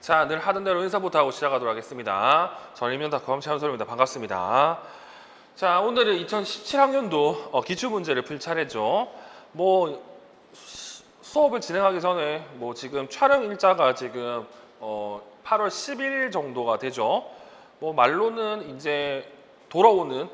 자, 늘 하던 대로 인사부터 하고 시작하도록 하겠습니다. 저는 임명닷컴 최현솔입니다. 반갑습니다. 자, 오늘은 2017학년도 기출문제를 풀 차례죠. 수업을 진행하기 전에 지금 촬영 일자가 지금 8월 11일 정도가 되죠. 말로는 이제 돌아오는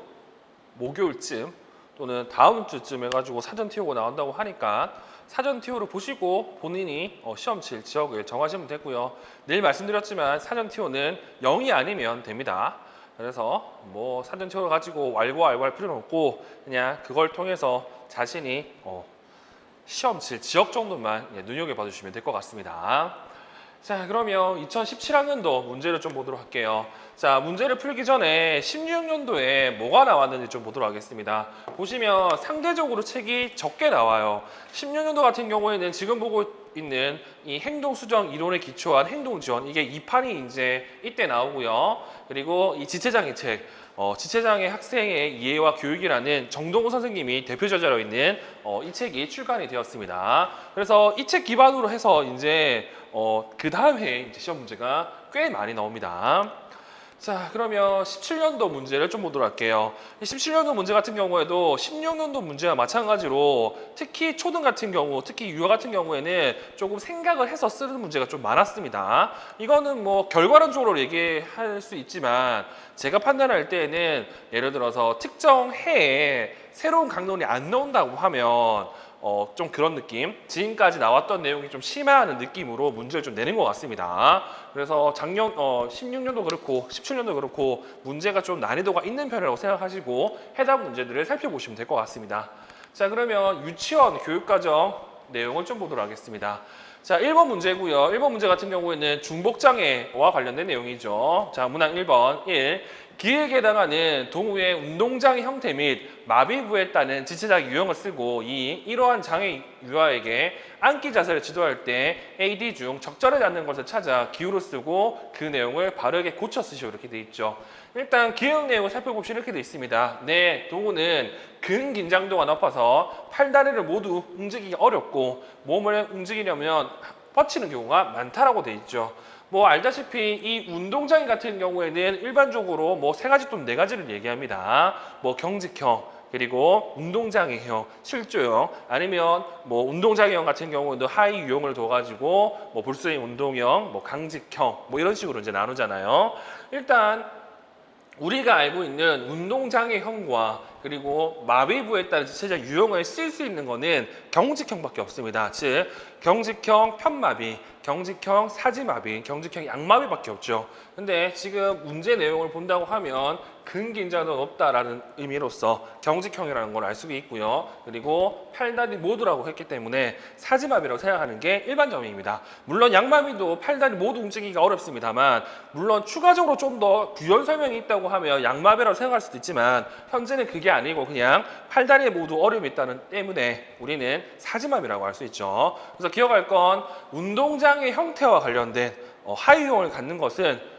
목요일쯤 또는 다음 주쯤 해가지고 사전 TO가 나온다고 하니까 사전 TO를 보시고 본인이 시험 칠 지역을 정하시면 되고요. 늘 말씀드렸지만 사전 TO는 0이 아니면 됩니다. 그래서 사전 TO를 가지고 왈가왈부 할 필요는 없고 그냥 그걸 통해서 자신이 시험 칠 지역 정도만 눈여겨봐 주시면 될 것 같습니다. 자, 그러면 2017학년도 문제를 좀 보도록 할게요. 자, 문제를 풀기 전에 16년도에 뭐가 나왔는지 좀 보도록 하겠습니다. 보시면 상대적으로 책이 적게 나와요. 16년도 같은 경우에는 지금 보고 있는 이 행동수정 이론에 기초한 행동지원, 이게 2판이 이제 이때 나오고요. 그리고 이 지체장애 책, 지체장애 학생의 이해와 교육이라는 정동우 선생님이 대표 저자로 있는 이 책이 출간이 되었습니다. 그래서 이 책 기반으로 해서 이제 그 다음 해에 이제 시험 문제가 꽤 많이 나옵니다. 자, 그러면 17년도 문제를 좀 보도록 할게요. 17년도 문제 같은 경우에도 16년도 문제와 마찬가지로 특히 초등 같은 경우, 특히 유아 같은 경우에는 조금 생각을 해서 쓰는 문제가 좀 많았습니다. 이거는 결과론적으로 얘기할 수 있지만 제가 판단할 때에는 예를 들어서 특정 해에 새로운 강론이 안 나온다고 하면 좀 그런 느낌, 지금까지 나왔던 내용이 좀 심화하는 느낌으로 문제를 좀 내는 것 같습니다. 그래서 작년 16년도 그렇고 17년도 그렇고 문제가 좀 난이도가 있는 편이라고 생각하시고 해당 문제들을 살펴보시면 될 것 같습니다. 자, 그러면 유치원 교육과정 내용을 좀 보도록 하겠습니다. 자, 1번 문제고요. 1번 문제 같은 경우에는 중복장애와 관련된 내용이죠. 자, 문항 1번 1. 기획에 해당하는 동우의 운동장애 형태 및 마비부에 따른 지체장 유형을 쓰고 2. 이러한 장애 유아에게 앉기 자세를 지도할 때 AD 중 적절하지 않는 것을 찾아 기호를 쓰고 그 내용을 바르게 고쳐 쓰시오 이렇게 돼 있죠. 일단 기억 내용을 살펴봅시다 이렇게 돼 있습니다. 네, 동우는 근긴장도가 높아서 팔다리를 모두 움직이기 어렵고 몸을 움직이려면 뻗치는 경우가 많다라고 돼 있죠. 알다시피 이 운동장애 같은 경우에는 일반적으로 세 가지 또는 네 가지를 얘기합니다. 경직형, 그리고 운동장애형, 실조형, 아니면 운동장애형 같은 경우에도 하위 유형을 둬가지고 불스윙 운동형, 강직형, 이런 식으로 이제 나누잖아요. 일단 우리가 알고 있는 운동장애형과 그리고 마비부에 따른 지체장 유형을 쓸 수 있는 거는 경직형밖에 없습니다. 즉 경직형 편마비, 경직형 사지마비, 경직형 양마비밖에 없죠. 근데 지금 문제 내용을 본다고 하면 근긴장도는 없다라는 의미로서 경직형이라는 걸 알 수가 있고요. 그리고 팔다리 모두라고 했기 때문에 사지마비라고 생각하는 게 일반적입니다. 물론 양마비도 팔다리 모두 움직이기가 어렵습니다만 물론 추가적으로 좀 더 부연 설명이 있다고 하면 양마비라고 생각할 수도 있지만 현재는 그게 아니고 그냥 팔다리에 모두 어려움이 있다는 때문에 우리는 사지마비라고 할 수 있죠. 그래서 기억할 건 운동장애 형태와 관련된 하위용을 갖는 것은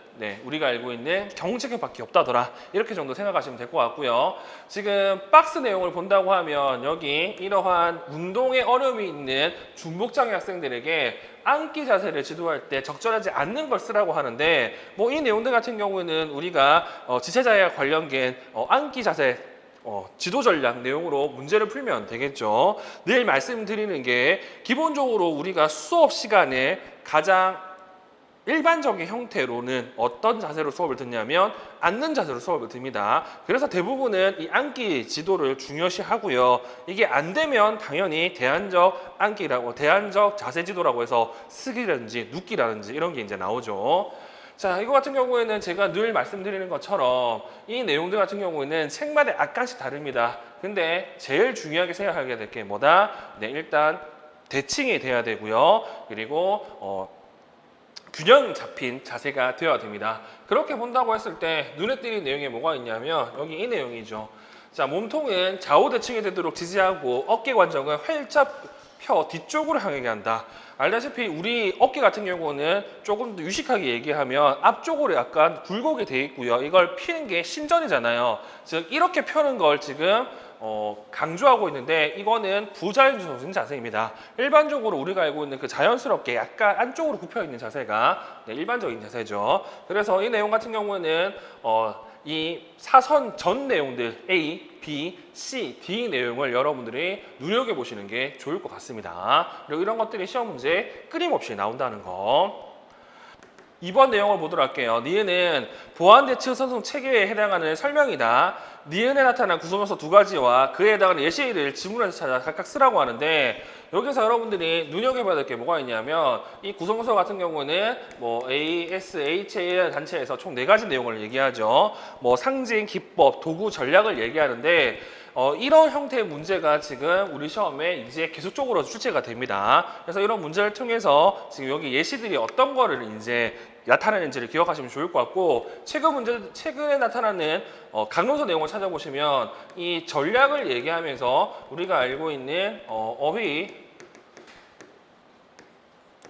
우리가 알고 있는 경직형밖에 없다더라 이렇게 정도 생각하시면 될 것 같고요. 지금 박스 내용을 본다고 하면 여기 이러한 운동에 어려움이 있는 중복장애 학생들에게 앉기 자세를 지도할 때 적절하지 않는 걸 쓰라고 하는데 이 내용들 같은 경우에는 우리가 지체장애와 관련된 앉기 자세 지도 전략 내용으로 문제를 풀면 되겠죠. 늘 말씀드리는 게 기본적으로 우리가 수업 시간에 가장 일반적인 형태로는 어떤 자세로 수업을 듣냐면 앉는 자세로 수업을 듭니다. 그래서 대부분은 이 앉기 지도를 중요시 하고요. 이게 안 되면 당연히 대안적 앉기라고, 대안적 자세 지도라고 해서 쓰기라든지 눕기라든지 이런 게 이제 나오죠. 자, 이거 같은 경우에는 제가 늘 말씀드리는 것처럼 이 내용들 같은 경우에는 책마다 약간씩 다릅니다. 근데 제일 중요하게 생각하게 될 게 뭐다? 일단 대칭이 돼야 되고요. 그리고 균형 잡힌 자세가 되어야 됩니다. 그렇게 본다고 했을 때 눈에 띄는 내용이 뭐가 있냐면 여기 이 내용이죠. 자, 몸통은 좌우 대칭이 되도록 지지하고 어깨 관정은 활짝 펴 뒤쪽으로 향하게 한다. 알다시피 우리 어깨 같은 경우는 조금 더 유식하게 얘기하면 앞쪽으로 약간 굴곡이 돼 있고요. 이걸 피는 게 신전이잖아요. 즉 이렇게 펴는 걸 지금 강조하고 있는데 이거는 부자연스러운 자세입니다. 일반적으로 우리가 알고 있는 그 자연스럽게 약간 안쪽으로 굽혀 있는 자세가 일반적인 자세죠. 그래서 이 내용 같은 경우는 이 사선 전 내용들 A, B, C, D 내용을 여러분들이 눈여겨보시는 게 좋을 것 같습니다. 그리고 이런 것들이 시험 문제에 끊임없이 나온다는 거. 2번 내용을 보도록 할게요. 니은은 보완대칭 선성 체계에 해당하는 설명이다. 니은에 나타난 구성요소 두 가지와 그에 해당하는 예시를 지문에서 찾아 각각 쓰라고 하는데 여기서 여러분들이 눈여겨봐야 될 게 뭐가 있냐면 이 구성요소 같은 경우는 뭐 A, S, H, A라는 단체에서 총 4가지 내용을 얘기하죠. 뭐 상징, 기법, 도구, 전략을 얘기하는데 이런 형태의 문제가 지금 우리 시험에 이제 계속적으로 출제가 됩니다. 그래서 이런 문제를 통해서 지금 여기 예시들이 어떤 거를 이제 나타내는지를 기억하시면 좋을 것 같고 최근에 나타나는 강론서 내용을 찾아보시면 이 전략을 얘기하면서 우리가 알고 있는 어휘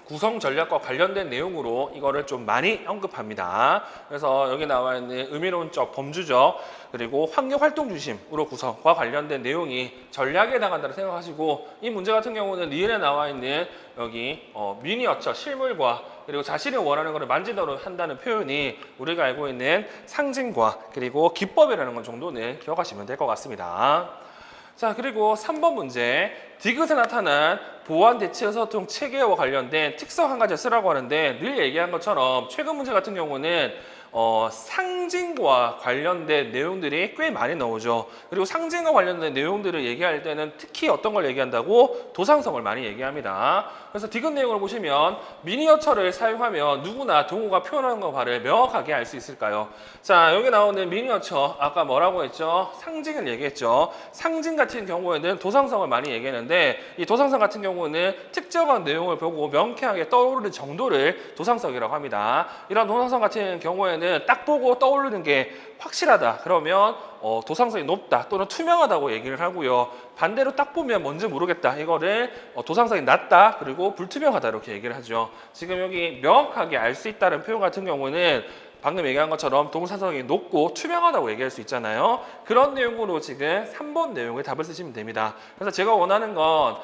구성 전략과 관련된 내용으로 이거를 좀 많이 언급합니다. 그래서 여기 나와 있는 의미론적, 범주적, 그리고 환경활동 중심으로 구성과 관련된 내용이 전략에 해당한다고 생각하시고 이 문제 같은 경우는 니은에 나와 있는 여기 미니어처, 실물과 그리고 자신이 원하는 것을 만지도록 한다는 표현이 우리가 알고 있는 상징과 그리고 기법이라는 것 정도는 기억하시면 될 것 같습니다. 자, 그리고 3번 문제. 디귿에 나타난 보완 대치 의사소통 체계와 관련된 특성 한 가지 쓰라고 하는데 늘 얘기한 것처럼 최근 문제 같은 경우는 상징과 관련된 내용들이 꽤 많이 나오죠. 그리고 상징과 관련된 내용들을 얘기할 때는 특히 어떤 걸 얘기한다고? 도상성을 많이 얘기합니다. 그래서 디귿 내용을 보시면 미니어처를 사용하면 누구나 동호가 표현하는 것과를 명확하게 알 수 있을까요? 자, 여기 나오는 미니어처 아까 뭐라고 했죠? 상징을 얘기했죠. 상징 같은 경우에는 도상성을 많이 얘기했는데 이 도상성 같은 경우는 특정한 내용을 보고 명쾌하게 떠오르는 정도를 도상성이라고 합니다. 이런 도상성 같은 경우에는 딱 보고 떠오르는 게 확실하다 그러면 도상성이 높다 또는 투명하다고 얘기를 하고요. 반대로 딱 보면 뭔지 모르겠다 이거를 도상성이 낮다 그리고 불투명하다 이렇게 얘기를 하죠. 지금 여기 명확하게 알 수 있다는 표현 같은 경우는 방금 얘기한 것처럼 동사성이 높고 투명하다고 얘기할 수 있잖아요. 그런 내용으로 지금 3번 내용을 답을 쓰시면 됩니다. 그래서 제가 원하는 건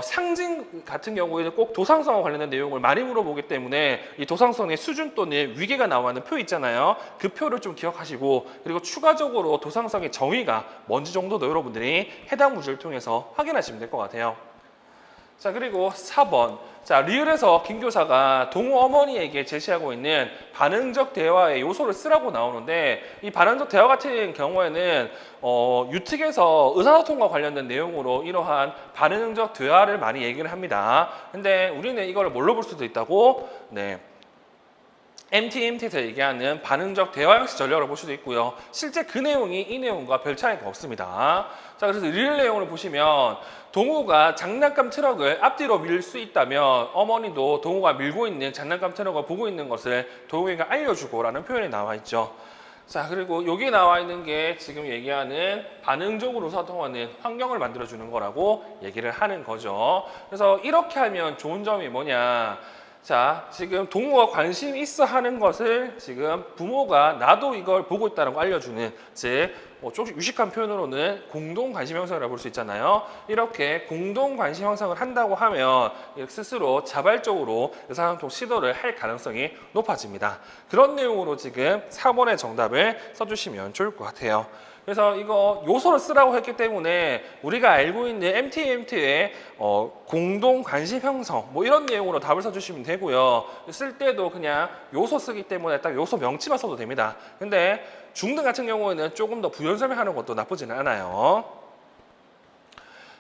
상징 같은 경우에는 꼭 도상성과 관련된 내용을 많이 물어보기 때문에 이 도상성의 수준 또는 위계가 나오는 표 있잖아요. 그 표를 좀 기억하시고 그리고 추가적으로 도상성의 정의가 뭔지 정도도 여러분들이 해당 문제를 통해서 확인하시면 될 것 같아요. 자, 그리고 4번. 자, 리을에서 김 교사가 동호 어머니에게 제시하고 있는 반응적 대화의 요소를 쓰라고 나오는데 이 반응적 대화 같은 경우에는 유특에서 의사소통과 관련된 내용으로 이러한 반응적 대화를 많이 얘기를 합니다. 근데 우리는 이걸 뭘로 볼 수도 있다고? 네. MT에서 얘기하는 반응적 대화 형식 전략을 볼 수도 있고요. 실제 그 내용이 이 내용과 별 차이가 없습니다. 자, 그래서 리을 내용을 보시면 동호가 장난감 트럭을 앞뒤로 밀 수 있다면 어머니도 동호가 밀고 있는 장난감 트럭을 보고 있는 것을 동호가 알려주고라는 표현이 나와 있죠. 자, 그리고 여기 나와 있는 게 지금 얘기하는 반응적으로 소통하는 환경을 만들어주는 거라고 얘기를 하는 거죠. 그래서 이렇게 하면 좋은 점이 뭐냐? 자, 지금 동호가 관심 있어 하는 것을 지금 부모가 나도 이걸 보고 있다는 걸 알려주는, 즉 조금 유식한 표현으로는 공동 관심 형성이라고 볼 수 있잖아요. 이렇게 공동 관심 형성을 한다고 하면 스스로 자발적으로 의사소통 시도를 할 가능성이 높아집니다. 그런 내용으로 지금 4번의 정답을 써주시면 좋을 것 같아요. 그래서 이거 요소를 쓰라고 했기 때문에 우리가 알고 있는 MT의 공동 관심 형성 뭐 이런 내용으로 답을 써주시면 되고요. 쓸 때도 그냥 요소 쓰기 때문에 딱 요소 명치만 써도 됩니다. 근데 중등 같은 경우에는 조금 더 부연 설명하는 것도 나쁘지는 않아요.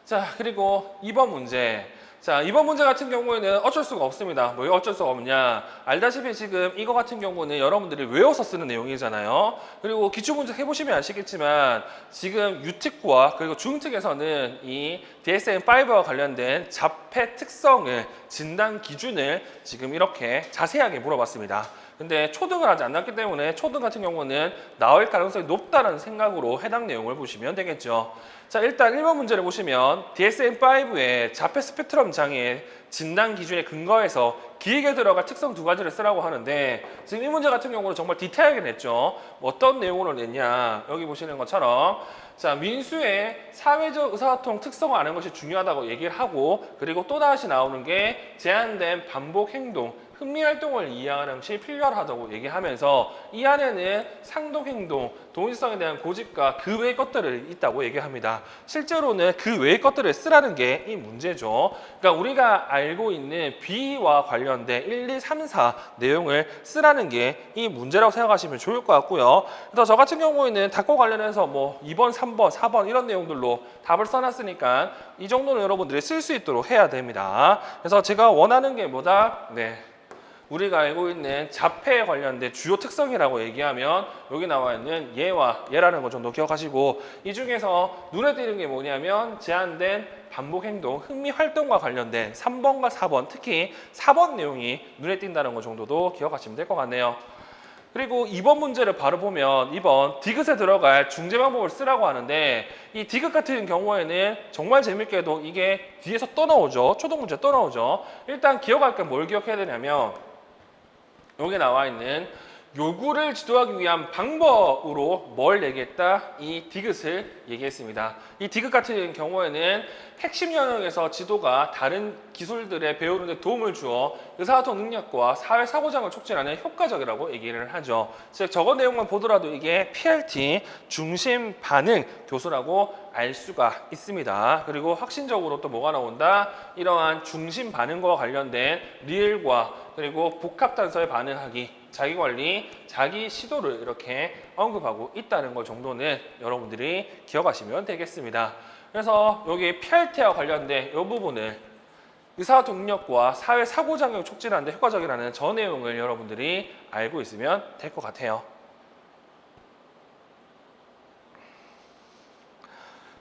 자, 그리고 2번 문제. 자, 이번 문제 같은 경우에는 어쩔 수가 없습니다. 왜 어쩔 수가 없냐? 알다시피 지금 이거 같은 경우는 여러분들이 외워서 쓰는 내용이잖아요. 그리고 기출문제 해보시면 아시겠지만 지금 유특과 그리고 중특에서는 이 DSM-5와 관련된 자폐 특성을 진단 기준을 지금 이렇게 자세하게 물어봤습니다. 근데 초등을 하지 않았기 때문에 초등 같은 경우는 나올 가능성이 높다는 생각으로 해당 내용을 보시면 되겠죠. 자, 일단 1번 문제를 보시면 DSM-5의 자폐 스펙트럼 장애 진단 기준에 근거해서 기획에 들어갈 특성 두 가지를 쓰라고 하는데 지금 이 문제 같은 경우는 정말 디테일하게 냈죠. 어떤 내용으로 냈냐. 여기 보시는 것처럼 자, 민수의 사회적 의사소통 특성을 아는 것이 중요하다고 얘기를 하고 그리고 또다시 나오는 게 제한된 반복 행동, 흥미활동을 이해하는 것이 필요하다고 얘기하면서 이 안에는 상독행동, 동일성에 대한 고집과 그 외의 것들이 있다고 얘기합니다. 실제로는 그 외의 것들을 쓰라는 게 이 문제죠. 그러니까 우리가 알고 있는 B와 관련된 1, 2, 3, 4 내용을 쓰라는 게 이 문제라고 생각하시면 좋을 것 같고요. 그래서 저 같은 경우에는 닭과 관련해서 뭐 2번, 3번, 4번 이런 내용들로 답을 써놨으니까 이 정도는 여러분들이 쓸 수 있도록 해야 됩니다. 그래서 제가 원하는 게 뭐다? 네. 우리가 알고 있는 자폐에 관련된 주요 특성이라고 얘기하면 여기 나와 있는 얘와 얘라는 거 정도 기억하시고 이 중에서 눈에 띄는 게 뭐냐면 제한된 반복 행동, 흥미 활동과 관련된 3번과 4번, 특히 4번 내용이 눈에 띈다는 거 정도도 기억하시면 될 것 같네요. 그리고 2번 문제를 바로 보면 2번 디귿에 들어갈 중재 방법을 쓰라고 하는데 이 디귿 같은 경우에는 정말 재밌게도 이게 뒤에서 떠나오죠. 초등 문제 떠나오죠. 일단 기억할 게 뭘 기억해야 되냐면 여기 나와 있는 요구를 지도하기 위한 방법으로 뭘 얘기했다? 이 디귿을 얘기했습니다. 이 디귿 같은 경우에는 핵심 영역에서 지도가 다른 기술들에 배우는 데 도움을 주어 의사소통 능력과 사회 사고장을 촉진하는 효과적이라고 얘기를 하죠. 즉 저거 내용만 보더라도 이게 PRT 중심 반응 교수라고 알 수가 있습니다. 그리고 확신적으로 또 뭐가 나온다? 이러한 중심 반응과 관련된 리을과 그리고 복합 단서에 반응하기, 자기 관리, 자기 시도를 이렇게 언급하고 있다는 것 정도는 여러분들이 기억하시면 되겠습니다. 그래서 여기 PRT와 관련된 이 부분을 의사소통 능력과 사회 사고장애를 촉진하는 데 효과적이라는 저 내용을 여러분들이 알고 있으면 될 것 같아요.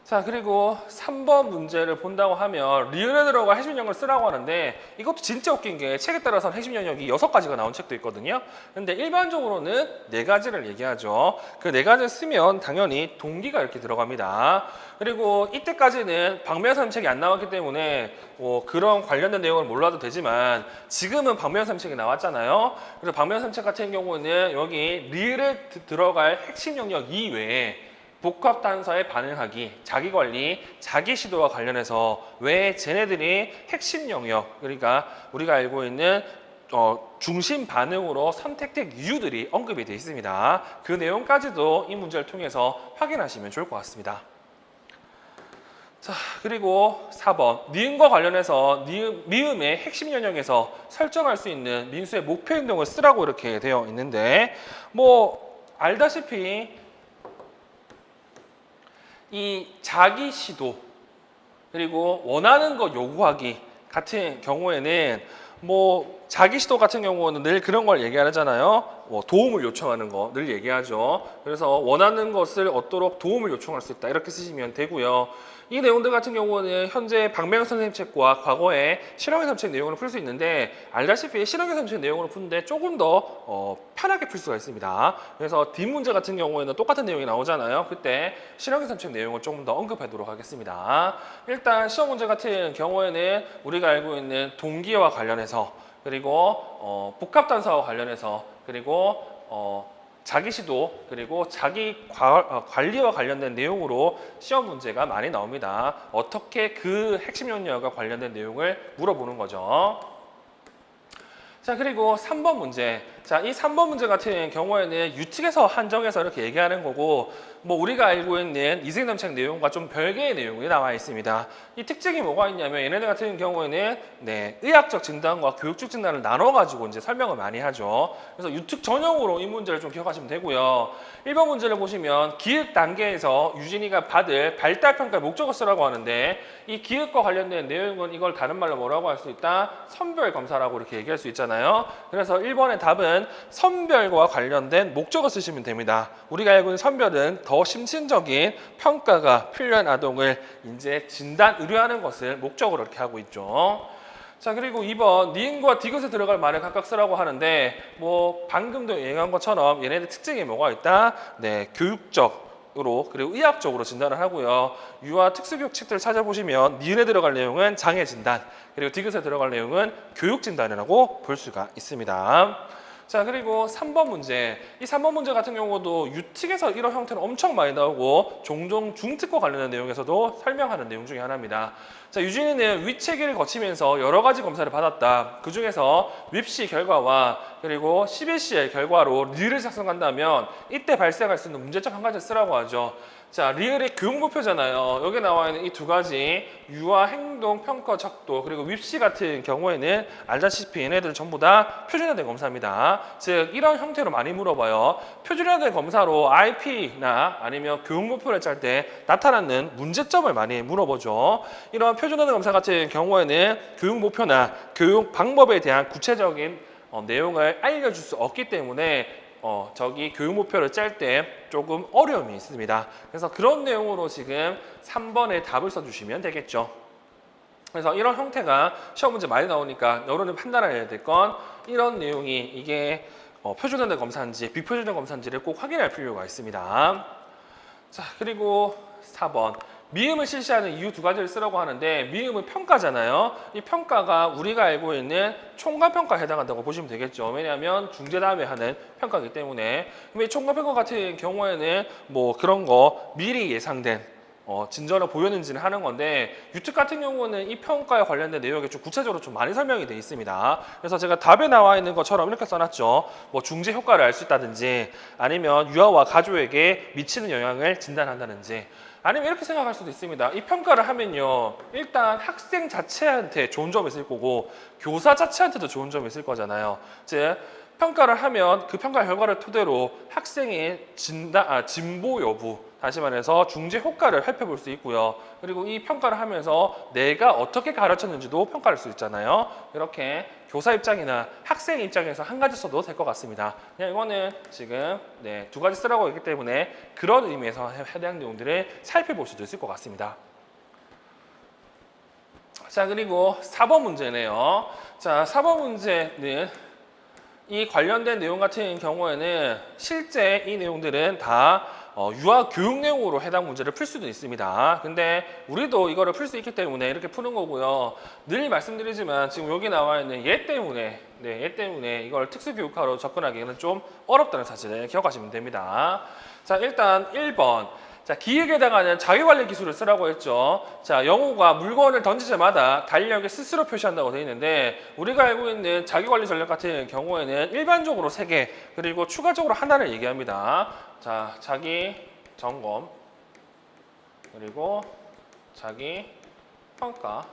자, 그리고 3번 문제를 본다고 하면 리을에 들어가 핵심 영역을 쓰라고 하는데 이것도 진짜 웃긴 게 책에 따라서는 핵심 영역이 6가지가 나온 책도 있거든요. 근데 일반적으로는 4가지를 얘기하죠. 그 4가지를 쓰면 당연히 동기가 이렇게 들어갑니다. 그리고 이때까지는 박명선 책이 안 나왔기 때문에 그런 관련된 내용을 몰라도 되지만 지금은 박명선 책이 나왔잖아요. 그래서 박명선 책 같은 경우는 여기 리을에 들어갈 핵심 영역 이외에 복합 단서에 반응하기, 자기 관리, 자기 시도와 관련해서 왜 쟤네들이 핵심 영역, 그러니까 우리가 알고 있는 중심 반응으로 선택된 이유들이 언급이 되어 있습니다. 그 내용까지도 이 문제를 통해서 확인하시면 좋을 것 같습니다. 자, 그리고 4번 니은과 관련해서 미음의 핵심 영역에서 설정할 수 있는 민수의 목표 행동을 쓰라고 이렇게 되어 있는데 뭐 알다시피 이 자기 시도 그리고 원하는 거 요구하기 같은 경우에는 뭐 자기 시도 같은 경우는 늘 그런 걸 얘기하잖아요. 도움을 요청하는 거 늘 얘기하죠. 그래서 원하는 것을 얻도록 도움을 요청할 수 있다 이렇게 쓰시면 되고요. 이 내용들 같은 경우는 현재 박명선 선생님 책과 과거에 실험의 삼책 내용으로 풀 수 있는데 알다시피 실험의 삼책 내용으로 푸는데 조금 더 편하게 풀 수가 있습니다. 그래서 뒷문제 같은 경우에는 똑같은 내용이 나오잖아요. 그때 실험의 삼책 내용을 조금 더 언급하도록 하겠습니다. 일단 시험 문제 같은 경우에는 우리가 알고 있는 동기와 관련해서 그리고 복합 단서와 관련해서 그리고 자기 시도 그리고 자기 관리와 관련된 내용으로 시험 문제가 많이 나옵니다. 어떻게 그 핵심 영역과 관련된 내용을 물어보는 거죠. 자, 그리고 3번 문제. 자, 이 3번 문제 같은 경우에는 유특에서 한정해서 이렇게 얘기하는 거고 뭐 우리가 알고 있는 이생삼책 내용과 좀 별개의 내용이 나와 있습니다. 이 특징이 뭐가 있냐면 얘네들 같은 경우에는 의학적 진단과 교육적 진단을 나눠가지고 이제 설명을 많이 하죠. 그래서 유특 전형으로 이 문제를 좀 기억하시면 되고요. 1번 문제를 보시면 기획 단계에서 유진이가 받을 발달평가 목적을 쓰라고 하는데 이 기획과 관련된 내용은 이걸 다른 말로 뭐라고 할 수 있다? 선별 검사라고 이렇게 얘기할 수 있잖아요. 그래서 1번의 답은 선별과 관련된 목적을 쓰시면 됩니다. 우리가 알고 있는 선별은 더 심층적인 평가가 필요한 아동을 이제 진단 의뢰하는 것을 목적으로 이렇게 하고 있죠. 자, 그리고 2번 니은과 디귿에 들어갈 말을 각각 쓰라고 하는데 뭐 방금도 얘기한 것처럼 얘네들 특징이 뭐가 있다? 교육적 으로 그리고 의학적으로 진단을 하고요. 유아 특수교육 책들을 찾아보시면 니은에 들어갈 내용은 장애 진단, 그리고 디귿에 들어갈 내용은 교육 진단이라고 볼 수가 있습니다. 자, 그리고 3번 문제. 이 3번 문제 같은 경우도 유특에서 이런 형태는 엄청 많이 나오고 종종 중특과 관련된 내용에서도 설명하는 내용 중에 하나입니다. 자, 유진이는 위체기를 거치면서 여러 가지 검사를 받았다. 그 중에서 윕시 결과와 그리고 CBC의 결과로 리을을 작성한다면 이때 발생할 수 있는 문제점 한 가지 쓰라고 하죠. 자, 리을의 교육 목표잖아요. 여기 나와 있는 이 두 가지 유아 행동 평가 척도 그리고 윕시 같은 경우에는 알다시피 얘네들 전부 다 표준화된 검사입니다. 즉 이런 형태로 많이 물어봐요. 표준화된 검사로 IP나 아니면 교육 목표를 짤 때 나타나는 문제점을 많이 물어보죠. 이런 표준화된 검사 같은 경우에는 교육 목표나 교육 방법에 대한 구체적인 내용을 알려줄 수 없기 때문에 저기 교육 목표를 짤 때 조금 어려움이 있습니다. 그래서 그런 내용으로 지금 3번에 답을 써주시면 되겠죠. 그래서 이런 형태가 시험 문제 많이 나오니까 여러분이 판단해야 될 건 이런 내용이 이게 표준화된 검사인지 비표준화된 검사인지를 꼭 확인할 필요가 있습니다. 자, 그리고 4번. 미음을 실시하는 이유 두 가지를 쓰라고 하는데 미음은 평가잖아요. 이 평가가 우리가 알고 있는 총괄평가에 해당한다고 보시면 되겠죠. 왜냐하면 중재 다음에 하는 평가이기 때문에. 이 총괄평가 같은 경우에는 뭐 그런 거 미리 예상된 진전을 보였는지는 하는 건데 유특 같은 경우는 이 평가에 관련된 내용이 좀 구체적으로 좀 많이 설명이 되어 있습니다. 그래서 제가 답에 나와 있는 것처럼 이렇게 써놨죠. 뭐 중재 효과를 알 수 있다든지 아니면 유아와 가족에게 미치는 영향을 진단한다든지 아니면 이렇게 생각할 수도 있습니다. 이 평가를 하면요. 일단 학생 자체한테 좋은 점이 있을 거고 교사 자체한테도 좋은 점이 있을 거잖아요. 즉 평가를 하면 그 평가 결과를 토대로 학생의 진보 여부, 다시 말해서 중재 효과를 살펴볼 수 있고요. 그리고 이 평가를 하면서 내가 어떻게 가르쳤는지도 평가할 수 있잖아요. 이렇게 교사 입장이나 학생 입장에서 한 가지 써도 될 것 같습니다. 그냥 이거는 지금 두 가지 쓰라고 했기 때문에 그런 의미에서 해당 내용들을 살펴볼 수도 있을 것 같습니다. 자, 그리고 4번 문제네요. 자, 4번 문제는 이 관련된 내용 같은 경우에는 실제 이 내용들은 다 유아 교육 내용으로 해당 문제를 풀 수도 있습니다. 근데 우리도 이거를 풀 수 있기 때문에 이렇게 푸는 거고요. 늘 말씀드리지만 지금 여기 나와 있는 얘 때문에 이걸 특수교육화로 접근하기에는 좀 어렵다는 사실을 기억하시면 됩니다. 자, 일단 1번. 자, 기획에 해당하는 자기관리 기술을 쓰라고 했죠. 자, 영호가 물건을 던지자마자 달력에 스스로 표시한다고 되어 있는데 우리가 알고 있는 자기관리 전략 같은 경우에는 일반적으로 3개 그리고 추가적으로 하나를 얘기합니다. 자, 자기 점검 그리고 자기 평가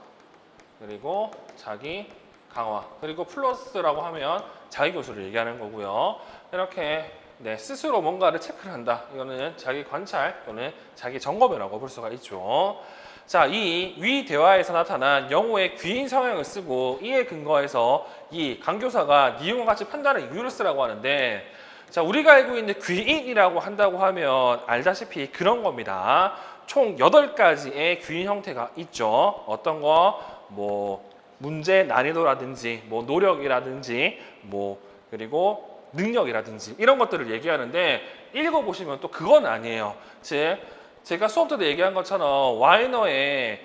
그리고 자기 강화 그리고 플러스라고 하면 자기 교수를 얘기하는 거고요. 이렇게 스스로 뭔가를 체크를 한다. 이거는 자기 관찰 또는 자기 점검이라고 볼 수가 있죠. 자, 이 위 대화에서 나타난 영호의 귀인 성향을 쓰고 이에 근거해서 이 강교사가 니은과 같이 판단하는 이유를 쓰라고 하는데 자, 우리가 알고 있는 귀인이라고 한다고 하면 알다시피 그런 겁니다. 총 8가지의 귀인 형태가 있죠. 어떤 거? 뭐 문제 난이도라든지 뭐 노력이라든지 뭐 그리고 능력이라든지 이런 것들을 얘기하는데 읽어보시면 또 그건 아니에요. 즉 제가 수업 때도 얘기한 것처럼 와이너의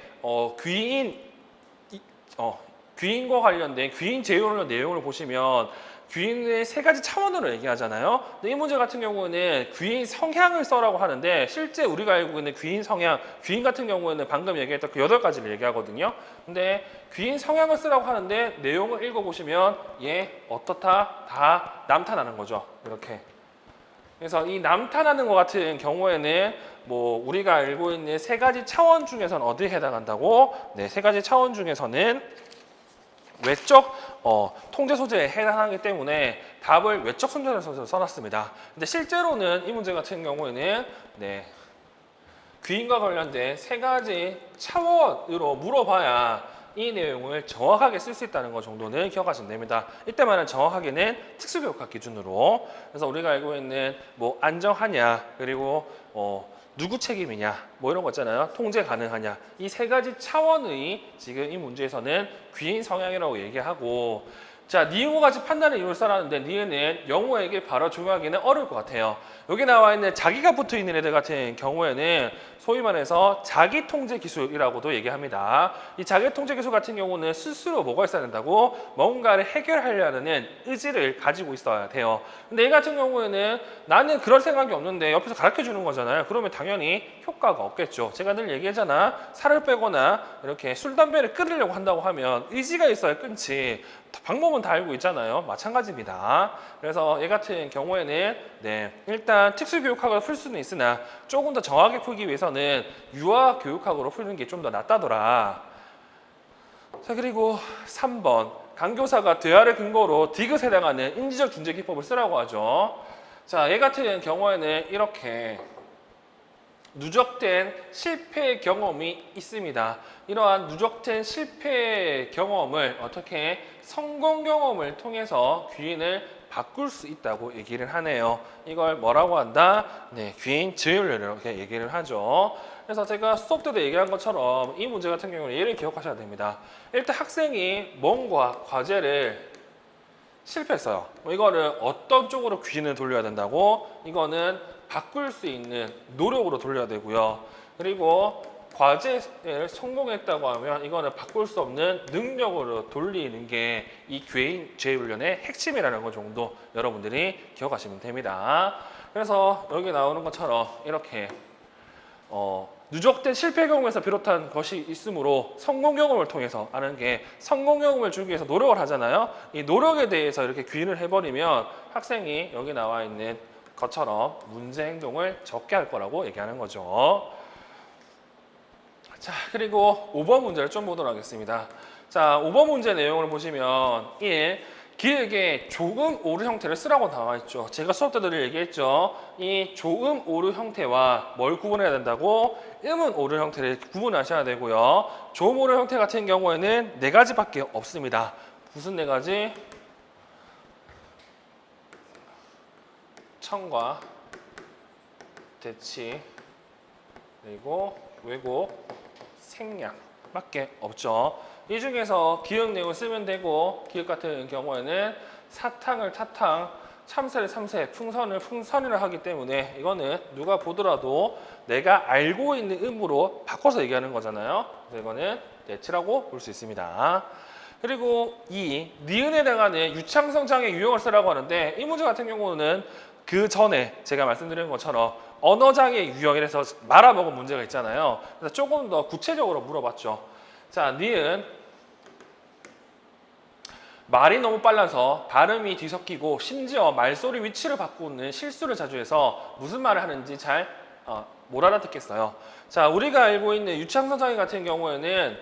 귀인과 관련된 귀인 제휴론 내용을 보시면 귀인의 3가지 차원으로 얘기하잖아요. 근데 이 문제 같은 경우는 귀인 성향을 써라고 하는데 실제 우리가 알고 있는 귀인 성향, 귀인 같은 경우에는 방금 얘기했던 그 8가지를 얘기하거든요. 근데 귀인 성향을 쓰라고 하는데 내용을 읽어보시면 어떻다? 다 남탓하는 거죠. 이렇게. 그래서 이 남탓하는 것 같은 경우에는 뭐 우리가 알고 있는 3가지 차원 중에서는 어디에 해당한다고? 3가지 차원 중에서는 외적 통제 소재에 해당하기 때문에 답을 외적 손전에서 써놨습니다. 근데 실제로는 이 문제 같은 경우에는 귀인과 관련된 3가지 차원으로 물어봐야 이 내용을 정확하게 쓸 수 있다는 것 정도는 기억하시면 됩니다. 이때만은 정확하게는 특수교육학 기준으로. 그래서 우리가 알고 있는 뭐 안정하냐 그리고 누구 책임이냐 뭐 이런 거 있잖아요. 통제 가능하냐 이 3가지 차원의 지금 이 문제에서는 귀인 성향이라고 얘기하고 자, 니은과 같이 판단의 이유를 써놨는데 니은은 영어에게 바로 적용하기는 어려울 것 같아요. 여기 나와 있는 자기가 붙어 있는 애들 같은 경우에는 소위 말해서 자기 통제 기술이라고도 얘기합니다. 이 자기 통제 기술 같은 경우는 스스로 뭐가 있어야 된다고? 뭔가를 해결하려는 의지를 가지고 있어야 돼요. 근데 얘 같은 경우에는 나는 그럴 생각이 없는데 옆에서 가르쳐 주는 거잖아요. 그러면 당연히 효과가 없겠죠. 제가 늘 얘기하잖아. 살을 빼거나 이렇게 술, 담배를 끊으려고 한다고 하면 의지가 있어야 끊지. 방법은 다 알고 있잖아요. 마찬가지입니다. 그래서 얘 같은 경우에는 일단 특수교육학으로 풀 수는 있으나 조금 더 정확하게 풀기 위해서는 유아교육학으로 푸는 게 좀 더 낫다더라. 자, 그리고 3번 강교사가 대화를 근거로 디귿에 해당하는 인지적 중재 기법을 쓰라고 하죠. 자, 얘 같은 경우에는 이렇게 누적된 실패 경험이 있습니다. 이러한 누적된 실패 경험을 어떻게 성공 경험을 통해서 귀인을 바꿀 수 있다고 얘기를 하네요. 이걸 뭐라고 한다? 귀인 저율 이렇게 얘기를 하죠. 그래서 제가 수업 때도 얘기한 것처럼 이 문제 같은 경우는 얘를 기억하셔야 됩니다. 일단 학생이 뭔가 과제를 실패했어요. 이거를 어떤 쪽으로 귀인을 돌려야 된다고? 이거는 바꿀 수 있는 노력으로 돌려야 되고요. 그리고 과제를 성공했다고 하면 이거는 바꿀 수 없는 능력으로 돌리는 게 이 괴인 재훈련의 핵심이라는 것 정도 여러분들이 기억하시면 됩니다. 그래서 여기 나오는 것처럼 이렇게 누적된 실패 경험에서 비롯한 것이 있으므로 성공 경험을 통해서 아는 게 성공 경험을 주기 위해서 노력을 하잖아요. 이 노력에 대해서 이렇게 귀인을 해버리면 학생이 여기 나와 있는 것처럼 문제 행동을 적게 할 거라고 얘기하는 거죠. 자, 그리고 5번 문제를 좀 보도록 하겠습니다. 자, 5번 문제 내용을 보시면 1. 기획에 조음 오류 형태를 쓰라고 나와 있죠. 제가 수업 때도 얘기했죠. 이 조음 오류 형태와 뭘 구분해야 된다고? 음은 오류 형태를 구분하셔야 되고요. 조음 오류 형태 같은 경우에는 4가지밖에 없습니다. 무슨 4가지? 청과 대치 그리고 왜곡, 생략밖에 없죠. 이 중에서 기억 내용을 쓰면 되고 기억 같은 경우에는 사탕을 타탕, 참새를 참새, 풍선을 풍선이라 하기 때문에 이거는 누가 보더라도 내가 알고 있는 음으로 바꿔서 얘기하는 거잖아요. 그래서 이거는 대치라고 볼 수 있습니다. 그리고 2. 니은에 해당하는 유창성 장애 유형을 쓰라고 하는데 이 문제 같은 경우는 그 전에 제가 말씀드린 것처럼 언어장애 유형이라서 말아먹은 문제가 있잖아요. 그래서 조금 더 구체적으로 물어봤죠. 자, 니은 말이 너무 빨라서 발음이 뒤섞이고 심지어 말소리 위치를 바꾸는 실수를 자주 해서 무슨 말을 하는지 잘 못 알아듣겠어요. 자, 우리가 알고 있는 유창성 장애 같은 경우에는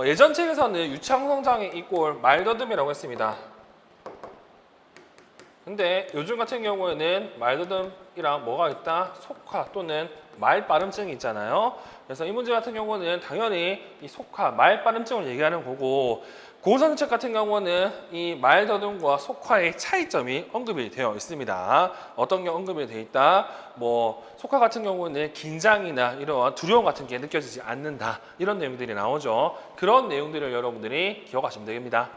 예전 책에서는 유창성 장애 이꼴 말더듬이라고 했습니다. 근데 요즘 같은 경우에는 말더듬이랑 뭐가 있다? 속화 또는 말 발음증이 있잖아요. 그래서 이 문제 같은 경우는 당연히 이 속화, 말 발음증을 얘기하는 거고 고성책 같은 경우는 이 말더듬과 속화의 차이점이 언급이 되어 있습니다. 어떤 게 언급이 되어 있다? 뭐 속화 같은 경우는 긴장이나 이러한 두려움 같은 게 느껴지지 않는다. 이런 내용들이 나오죠. 그런 내용들을 여러분들이 기억하시면 됩니다.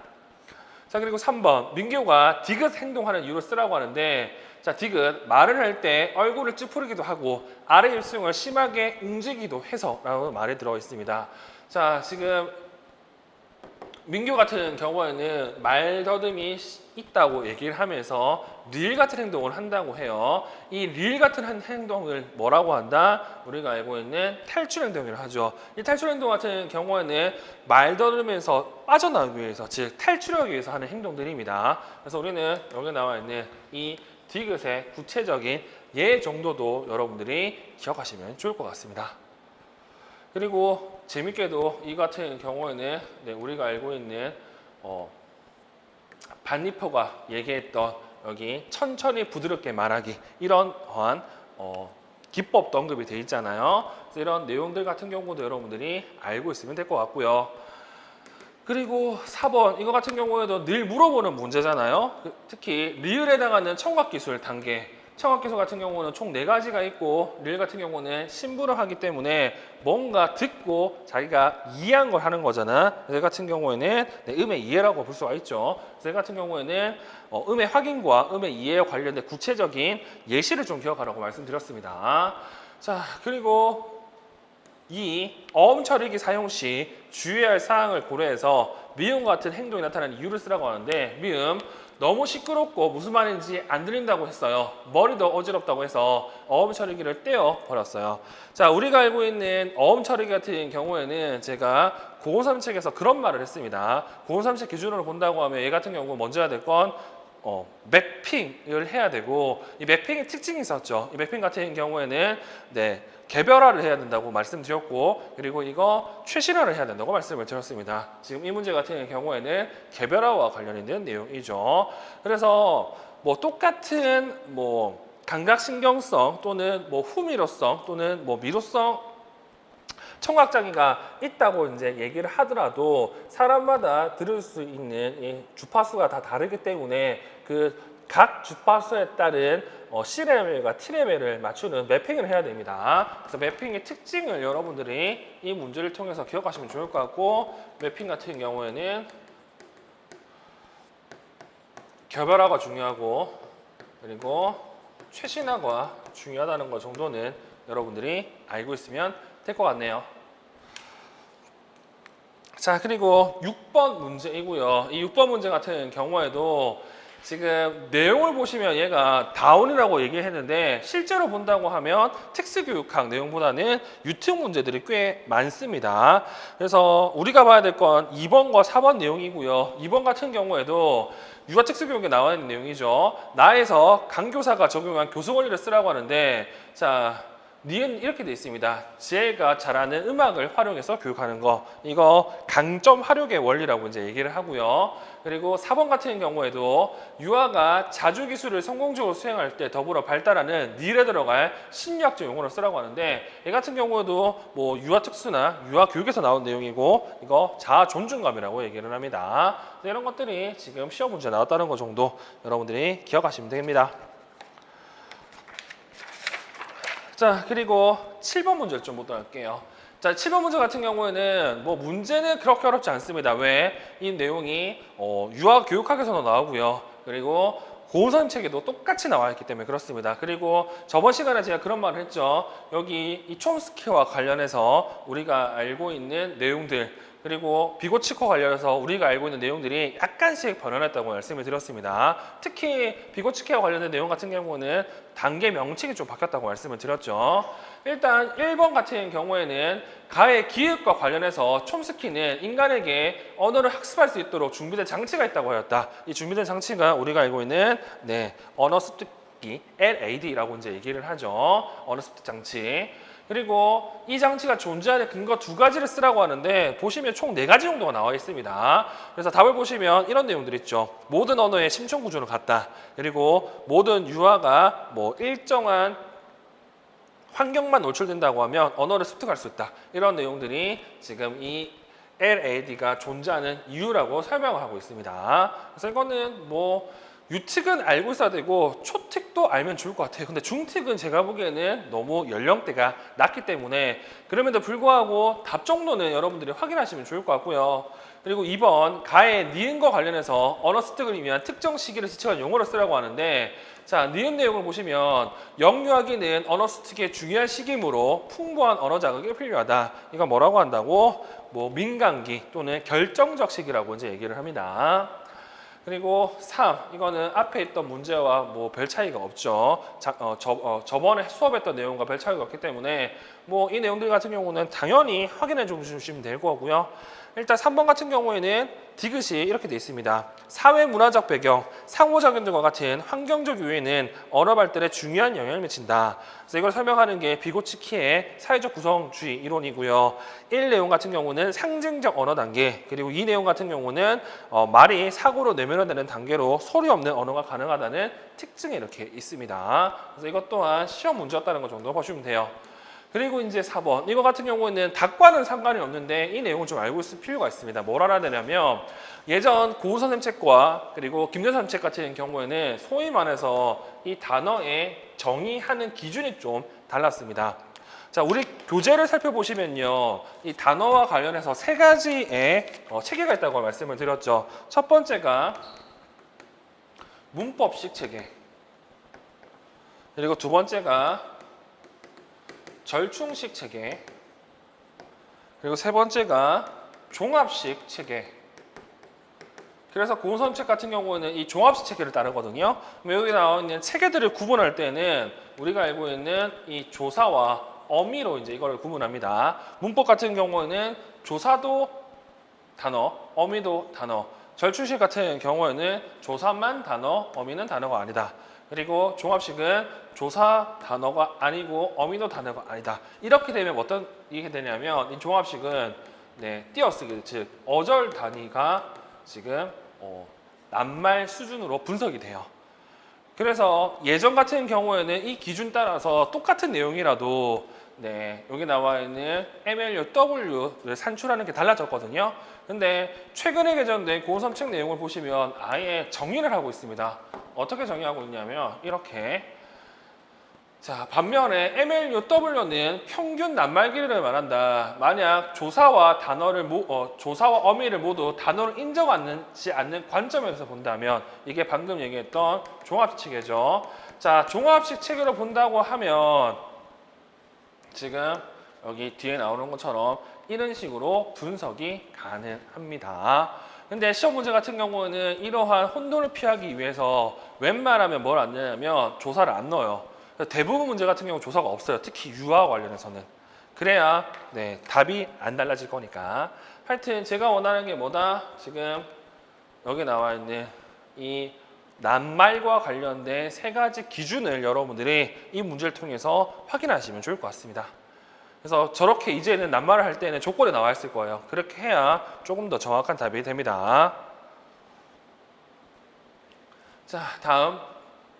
자, 그리고 3번 민규가 디귿 행동하는 이유를 쓰라고 하는데 자, 디귿 말을 할 때 얼굴을 찌푸리기도 하고 아래 입술을 심하게 움직이기도 해서 라고 말이 들어 있습니다. 자, 지금 민규 같은 경우에는 말더듬이 있다고 얘기를 하면서 릴 같은 행동을 한다고 해요. 이 릴 같은 행동을 뭐라고 한다? 우리가 알고 있는 탈출 행동이라고 하죠. 이 탈출 행동 같은 경우에는 말더듬에서 빠져나오기 위해서, 즉 탈출하기 위해서 하는 행동들입니다. 그래서 우리는 여기 나와 있는 이 디귿의 구체적인 예 정도도 여러분들이 기억하시면 좋을 것 같습니다. 그리고 재밌게도 이 같은 경우에는 우리가 알고 있는 반니퍼가 얘기했던 여기 천천히 부드럽게 말하기 이런 기법도 언급이 돼 있잖아요. 그래서 이런 내용들 같은 경우도 여러분들이 알고 있으면 될 것 같고요. 그리고 4번 이거 같은 경우에도 늘 물어보는 문제잖아요. 특히 리을에 해당하는 청각기술 단계 청학기술 같은 경우는 총 4가지가 있고 릴 같은 경우는 심부를 하기 때문에 뭔가 듣고 자기가 이해한 걸 하는 거잖아. 릴 같은 경우에는 음의 이해라고 볼 수가 있죠. 릴 같은 경우에는 음의 확인과 음의 이해에 관련된 구체적인 예시를 좀 기억하라고 말씀드렸습니다. 자, 그리고 이 어음 처리기 사용 시 주의해야 할 사항을 고려해서 미음과 같은 행동이 나타나는 이유를 쓰라고 하는데, 미음 너무 시끄럽고 무슨 말인지 안 들린다고 했어요. 머리도 어지럽다고 해서 어음 처리기를 떼어 버렸어요. 자, 우리가 알고 있는 어음 처리기 같은 경우에는 제가 903책에서 그런 말을 했습니다. 903책 기준으로 본다고 하면 얘 같은 경우 먼저 해야 될 건 매핑을 해야 되고, 이 매핑의 특징이 있었죠. 이 매핑 같은 경우에는 개별화를 해야 된다고 말씀드렸고, 그리고 이거 최신화를 해야 된다고 말씀을 드렸습니다. 지금 이 문제 같은 경우에는 개별화와 관련 있는 내용이죠. 그래서 뭐 똑같은 뭐 감각신경성 또는 뭐 후미로성 또는 뭐 미로성 청각장애가 있다고 이제 얘기를 하더라도 사람마다 들을 수 있는 이 주파수가 다 다르기 때문에 그 각 주파수에 따른 C레벨과 T레벨을 맞추는 매핑을 해야 됩니다. 그래서 매핑의 특징을 여러분들이 이 문제를 통해서 기억하시면 좋을 것 같고, 매핑 같은 경우에는 개별화가 중요하고 그리고 최신화가 중요하다는 것 정도는 여러분들이 알고 있으면 될 것 같네요. 자, 그리고 6번 문제이고요. 이 6번 문제 같은 경우에도 지금 내용을 보시면 얘가 다운이라고 얘기했는데, 실제로 본다고 하면 특수교육학 내용보다는 유튜브 문제들이 꽤 많습니다. 그래서 우리가 봐야 될 건 2번과 4번 내용이고요. 2번 같은 경우에도 유아 특수교육에 나와 있는 내용이죠. 나에서 강교사가 적용한 교수 원리를 쓰라고 하는데, 자, 니은 이렇게 돼 있습니다. 지혜가 잘하는 음악을 활용해서 교육하는 거, 이거 강점 활용의 원리라고 이제 얘기를 하고요. 그리고 4번 같은 경우에도 유아가 자주 기술을 성공적으로 수행할 때 더불어 발달하는 닐에 들어갈 심리학적 용어를 쓰라고 하는데, 이 같은 경우에도 뭐 유아 특수나 유아 교육에서 나온 내용이고, 이거 자아 존중감이라고 얘기를 합니다. 이런 것들이 지금 시험 문제 나왔다는 거 정도 여러분들이 기억하시면 됩니다. 자, 그리고 7번 문제를 좀 보도록 할게요. 자, 7번 문제 같은 경우에는 뭐 문제는 그렇게 어렵지 않습니다. 왜? 이 내용이 유아 교육학에서도 나오고요. 그리고 고선 책에도 똑같이 나와 있기 때문에 그렇습니다. 그리고 저번 시간에 제가 그런 말을 했죠. 여기 이 촘스키와 관련해서 우리가 알고 있는 내용들, 그리고 비고치코 관련해서 우리가 알고 있는 내용들이 약간씩 변환했다고 말씀을 드렸습니다. 특히 비고치코와 관련된 내용 같은 경우는 단계 명칭이 좀 바뀌었다고 말씀을 드렸죠. 일단 1번 같은 경우에는 가의 기획과 관련해서 촘스키는 인간에게 언어를 학습할 수 있도록 준비된 장치가 있다고 하였다. 이 준비된 장치가 우리가 알고 있는 언어 습득기 LAD라고 이제 얘기를 하죠. 언어 습득 장치. 그리고 이 장치가 존재하는 근거 2가지를 쓰라고 하는데, 보시면 총 4가지 정도가 나와 있습니다. 그래서 답을 보시면 이런 내용들 있죠. 모든 언어의 심층 구조는 같다. 그리고 모든 유아가 뭐 일정한 환경만 노출된다고 하면 언어를 습득할 수 있다. 이런 내용들이 지금 이 LAD가 존재하는 이유라고 설명을 하고 있습니다. 그래서 이거는 뭐 유특은 알고 있어야 되고 초특도 알면 좋을 것 같아요. 근데 중특은 제가 보기에는 너무 연령대가 낮기 때문에, 그럼에도 불구하고 답 정도는 여러분들이 확인하시면 좋을 것 같고요. 그리고 2번 가의 니은과 관련해서 언어 습득을 위한 특정 시기를 지칭한 용어를 쓰라고 하는데, 자, 니은 내용을 보시면 영유아기는 언어 습득의 중요한 시기이므로 풍부한 언어 자극이 필요하다. 이거 뭐라고 한다고? 뭐 민감기 또는 결정적 시기라고 이제 얘기를 합니다. 그리고 3, 이거는 앞에 있던 문제와 뭐 별 차이가 없죠. 저번에 수업했던 내용과 별 차이가 없기 때문에 뭐 이 내용들 같은 경우는 당연히 확인해 주시면 될 거고요. 일단 3번 같은 경우에는 디귿이 이렇게 돼 있습니다. 사회 문화적 배경, 상호작용 등과 같은 환경적 요인은 언어 발달에 중요한 영향을 미친다. 그래서 이걸 설명하는 게 비고치키의 사회적 구성주의 이론이고요. 1 내용 같은 경우는 상징적 언어 단계, 그리고 2 내용 같은 경우는 말이 사고로 내면화되는 단계로 소리 없는 언어가 가능하다는 특징이 이렇게 있습니다. 그래서 이것 또한 시험 문제였다는 것 정도 보시면 돼요. 그리고 이제 4번 이거 같은 경우에는 닭과는 상관이 없는데 이 내용을 좀 알고 있을 필요가 있습니다. 뭘 알아야 되냐면 예전 고은 선생님 책과 그리고 김전 선생님 책 같은 경우에는 소위 말해서 이 단어의 정의하는 기준이 좀 달랐습니다. 자, 우리 교재를 살펴보시면요, 이 단어와 관련해서 세 가지의 체계가 있다고 말씀을 드렸죠. 첫 번째가 문법식 체계, 그리고 두 번째가 절충식 체계, 그리고 세 번째가 종합식 체계. 그래서 고은 선생님 책 같은 경우에는 이 종합식 체계를 따르거든요. 여기 나와 있는 체계들을 구분할 때는 우리가 알고 있는 이 조사와 어미로 이제 이거를 구분합니다. 문법 같은 경우에는 조사도 단어, 어미도 단어. 절충식 같은 경우에는 조사만 단어, 어미는 단어가 아니다. 그리고 종합식은 조사 단어가 아니고 어미도 단어가 아니다. 이렇게 되면 어떤 이게 되냐면 이 종합식은 띄어쓰기, 즉 어절 단위가 지금 낱말 수준으로 분석이 돼요. 그래서 예전 같은 경우에는 이 기준 따라서 똑같은 내용이라도 여기 나와 있는 MLU, W를 산출하는 게 달라졌거든요. 근데 최근에 개정된 고은 선생님 책 내용을 보시면 아예 정의를 하고 있습니다. 어떻게 정의하고 있냐면 이렇게. 자, 반면에 MLU, W는 평균 낱말길이를 말한다. 만약 조사와 조사와 어미를 모두 단어로 인정하지 않는 관점에서 본다면 이게 방금 얘기했던 종합식 체계죠. 자, 종합식 체계로 본다고 하면 지금 여기 뒤에 나오는 것처럼 이런 식으로 분석이 가능합니다. 근데 시험 문제 같은 경우는 이러한 혼돈을 피하기 위해서 웬만하면 뭘 안 넣냐면 조사를 안 넣어요. 대부분 문제 같은 경우 조사가 없어요. 특히 유아와 관련해서는. 그래야 답이 안 달라질 거니까. 하여튼 제가 원하는 게 뭐다? 지금 여기 나와 있는 이 낱말과 관련된 세 가지 기준을 여러분들이 이 문제를 통해서 확인하시면 좋을 것 같습니다. 그래서 저렇게 이제는 낱말을 할 때는 조건에 나와 있을 거예요. 그렇게 해야 조금 더 정확한 답이 됩니다. 자, 다음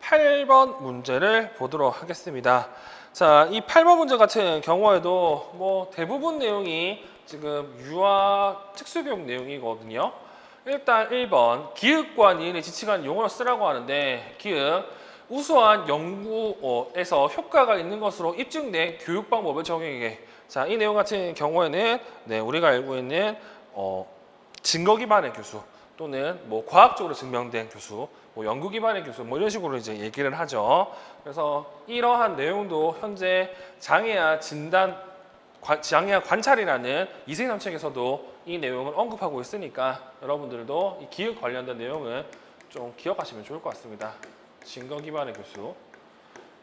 8번 문제를 보도록 하겠습니다. 자, 이 8번 문제 같은 경우에도 뭐 대부분 내용이 지금 유아 특수교육 내용이거든요. 일단 1번 기읍과 니은의 지칭한 용어를 쓰라고 하는데 기읍 우수한 연구에서 효과가 있는 것으로 입증된 교육 방법을 적용해. 자, 이 내용 같은 경우에는 우리가 알고 있는 증거 기반의 교수 또는 뭐 과학적으로 증명된 교수, 뭐 연구 기반의 교수, 뭐 이런 식으로 이제 얘기를 하죠. 그래서 이러한 내용도 현재 장애아 관찰이라는 이세남 책에서도 이 내용을 언급하고 있으니까 여러분들도 이 기억 관련된 내용을 좀 기억하시면 좋을 것 같습니다. 증거 기반의 교수.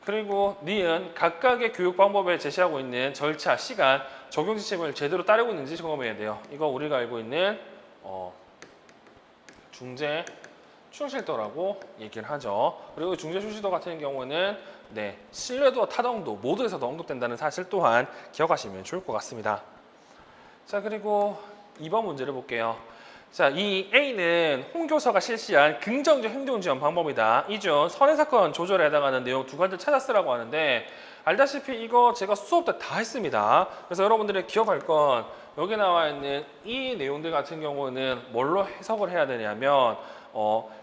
그리고 니은 각각의 교육 방법에 제시하고 있는 절차, 시간, 적용 지침을 제대로 따르고 있는지 점검해야 돼요. 이거 우리가 알고 있는 중재 충실도라고 얘기를 하죠. 그리고 중재 충실도 같은 경우는 신뢰도와 타당도 모두에서도 언급된다는 사실 또한 기억하시면 좋을 것 같습니다. 자, 그리고 2번 문제를 볼게요. 자, 이 A는 홍 교사가 실시한 긍정적 행동 지원 방법이다. 이 중 선행사건 조절에 해당하는 내용 두 가지를 찾아 쓰라고 하는데 알다시피 이거 제가 수업 때 다 했습니다. 그래서 여러분들이 기억할 건 여기 나와 있는 이 내용들 같은 경우는 뭘로 해석을 해야 되냐면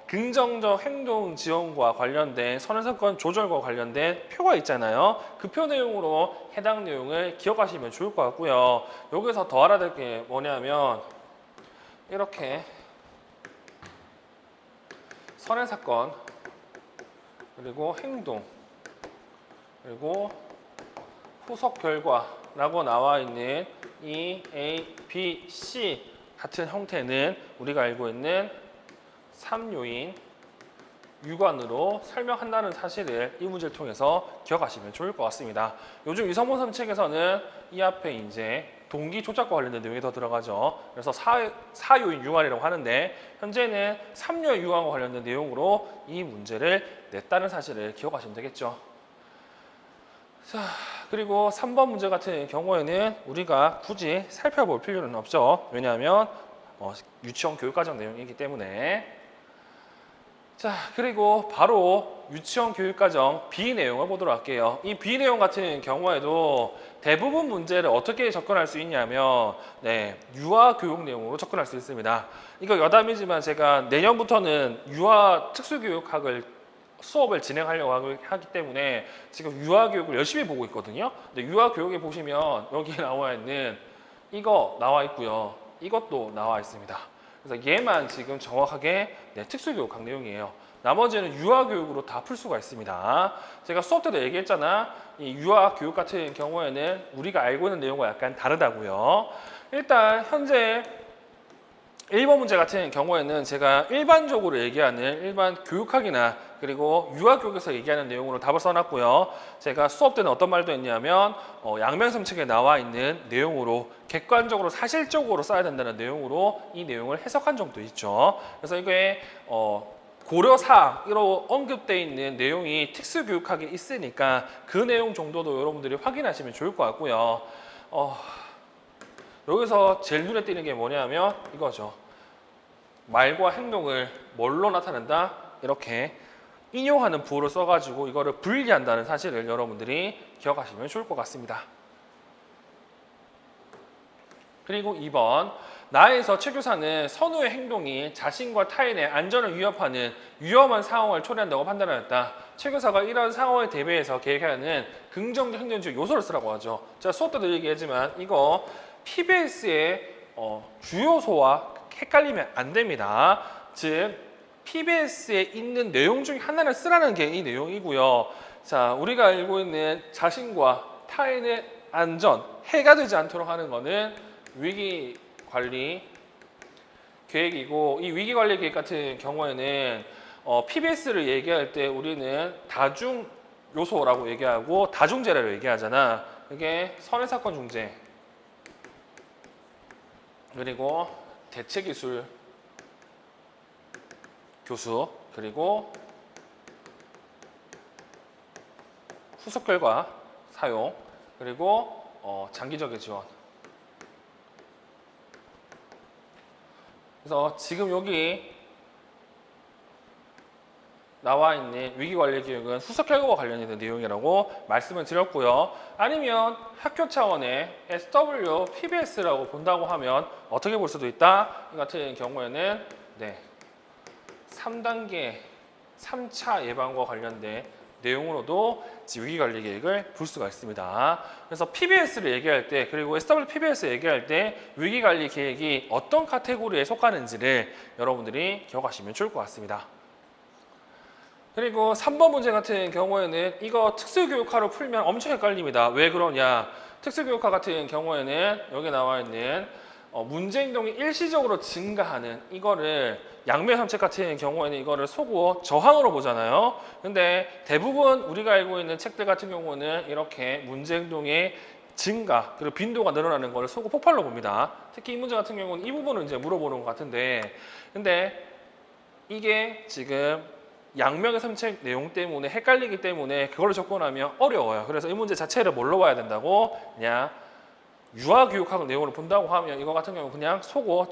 긍정적 행동 지원과 관련된 선행사건 조절과 관련된 표가 있잖아요. 그 표 내용으로 해당 내용을 기억하시면 좋을 것 같고요. 여기서 더 알아야 될 게 뭐냐면 이렇게 선행사건 그리고 행동 그리고 후속 결과라고 나와 있는 이 A, B, C 같은 형태는 우리가 알고 있는 3요인 유관으로 설명한다는 사실을 이 문제를 통해서 기억하시면 좋을 것 같습니다. 요즘 유성문 선생님 책에서는 이 앞에 이제 동기 조작과 관련된 내용이 더 들어가죠. 그래서 4요인 유관이라고 하는데 현재는 3요인 유관과 관련된 내용으로 이 문제를 냈다는 사실을 기억하시면 되겠죠. 자, 그리고 3번 문제 같은 경우에는 우리가 굳이 살펴볼 필요는 없죠. 왜냐하면 유치원 교육과정 내용이기 때문에. 자, 그리고 바로 유치원 교육과정 B 내용을 보도록 할게요. 이 B 내용 같은 경우에도 대부분 문제를 어떻게 접근할 수 있냐면 유아 교육 내용으로 접근할 수 있습니다. 이거 여담이지만 제가 내년부터는 유아 특수교육학을 수업을 진행하려고 하기 때문에 지금 유아 교육을 열심히 보고 있거든요. 근데 유아 교육에 보시면 여기 나와 있는 이거 나와 있고요. 이것도 나와 있습니다. 그래서 얘만 지금 정확하게 특수교육학 내용이에요. 나머지는 유아교육으로 다 풀 수가 있습니다. 제가 수업 때도 얘기했잖아. 이 유아교육 같은 경우에는 우리가 알고 있는 내용과 약간 다르다고요. 일단 현재 1번 문제 같은 경우에는 제가 일반적으로 얘기하는 일반 교육학이나 그리고 유아교육에서 얘기하는 내용으로 답을 써놨고요. 제가 수업 때는 어떤 말도 했냐면 양면섬책에 나와 있는 내용으로 객관적으로 사실적으로 써야 된다는 내용으로 이 내용을 해석한 점도 있죠. 그래서 이게 고려사항으로 언급되어 있는 내용이 특수교육학에 있으니까 그 내용 정도도 여러분들이 확인하시면 좋을 것 같고요. 여기서 제일 눈에 띄는 게 뭐냐면 이거죠. 말과 행동을 뭘로 나타낸다? 이렇게 인용하는 부호를 써가지고 이거를 분리한다는 사실을 여러분들이 기억하시면 좋을 것 같습니다. 그리고 2번, 나에서 최 교사는 선우의 행동이 자신과 타인의 안전을 위협하는 위험한 상황을 초래한다고 판단하였다. 최 교사가 이런 상황에 대비해서 계획하는 긍정적 행동적 요소를 쓰라고 하죠. 제가 수업 때도 얘기했지만 이거 PBS의 주요소와 헷갈리면 안 됩니다. 즉 PBS에 있는 내용 중에 하나를 쓰라는 게 이 내용이고요. 자, 우리가 알고 있는 자신과 타인의 안전, 해가 되지 않도록 하는 거는 위기 관리 계획이고, 이 위기 관리 계획 같은 경우에는 PBS를 얘기할 때 우리는 다중 요소라고 얘기하고 다중재래로 얘기하잖아. 이게 선해 사건 중재 그리고 대체 기술 교수 그리고 후속 결과 사용 그리고 장기적인 지원. 그래서 지금 여기 나와 있는 위기관리 교육은 후속 결과와 관련된 내용이라고 말씀을 드렸고요. 아니면 학교 차원의 SW, PBS라고 본다고 하면 어떻게 볼 수도 있다? 이 같은 경우에는 3단계, 3차 예방과 관련된 내용으로도 위기관리 계획을 볼 수가 있습니다. 그래서 PBS를 얘기할 때 그리고 SW PBS 얘기할 때 위기관리 계획이 어떤 카테고리에 속하는지를 여러분들이 기억하시면 좋을 것 같습니다. 그리고 3번 문제 같은 경우에는 이거 특수교육화로 풀면 엄청 헷갈립니다. 왜 그러냐? 특수교육화 같은 경우에는 여기 나와 있는 문제행동이 일시적으로 증가하는 이거를 양면섬책 같은 경우에는 이거를 소구 저항으로 보잖아요. 근데 대부분 우리가 알고 있는 책들 같은 경우는 이렇게 문제행동의 증가 그리고 빈도가 늘어나는 걸 소구 폭발로 봅니다. 특히 이 문제 같은 경우는 이 부분을 이제 물어보는 것 같은데, 근데 이게 지금 양면의 섬책 내용 때문에 헷갈리기 때문에 그걸 접근하면 어려워요. 그래서 이 문제 자체를 뭘로 봐야 된다고? 그냥 유아교육학 내용을 본다고 하면 이거 같은 경우는 그냥 소고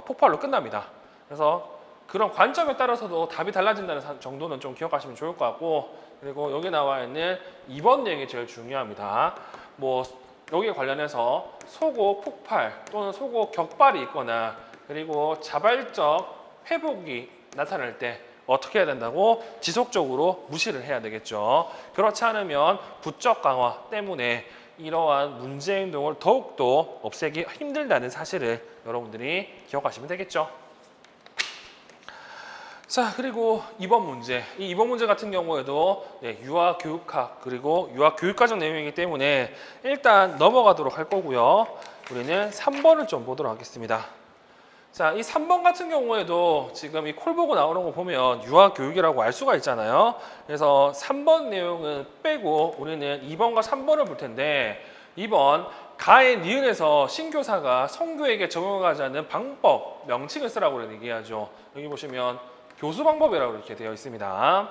폭발로 끝납니다. 그래서 그런 관점에 따라서도 답이 달라진다는 정도는 좀 기억하시면 좋을 것 같고, 그리고 여기 나와 있는 2번 내용이 제일 중요합니다. 뭐 여기에 관련해서 소고 폭발 또는 소고 격발이 있거나 그리고 자발적 회복이 나타날 때 어떻게 해야 된다고? 지속적으로 무시를 해야 되겠죠. 그렇지 않으면 부적 강화 때문에 이러한 문제 행동을 더욱더 없애기 힘들다는 사실을 여러분들이 기억하시면 되겠죠. 자, 그리고 2번 문제. 이 2번 문제 같은 경우에도 유아교육학 그리고 유아교육과정 내용이기 때문에 일단 넘어가도록 할 거고요. 우리는 3번을 좀 보도록 하겠습니다. 자, 이 3번 같은 경우에도 지금 이 콜 보고 나오는 거 보면 유아교육이라고 알 수가 있잖아요. 그래서 3번 내용은 빼고 우리는 2번과 3번을 볼 텐데, 2번 가의 니은에서 신교사가 성교에게 적용하자는 방법, 명칭을 쓰라고 얘기하죠. 여기 보시면 교수 방법이라고 이렇게 되어 있습니다.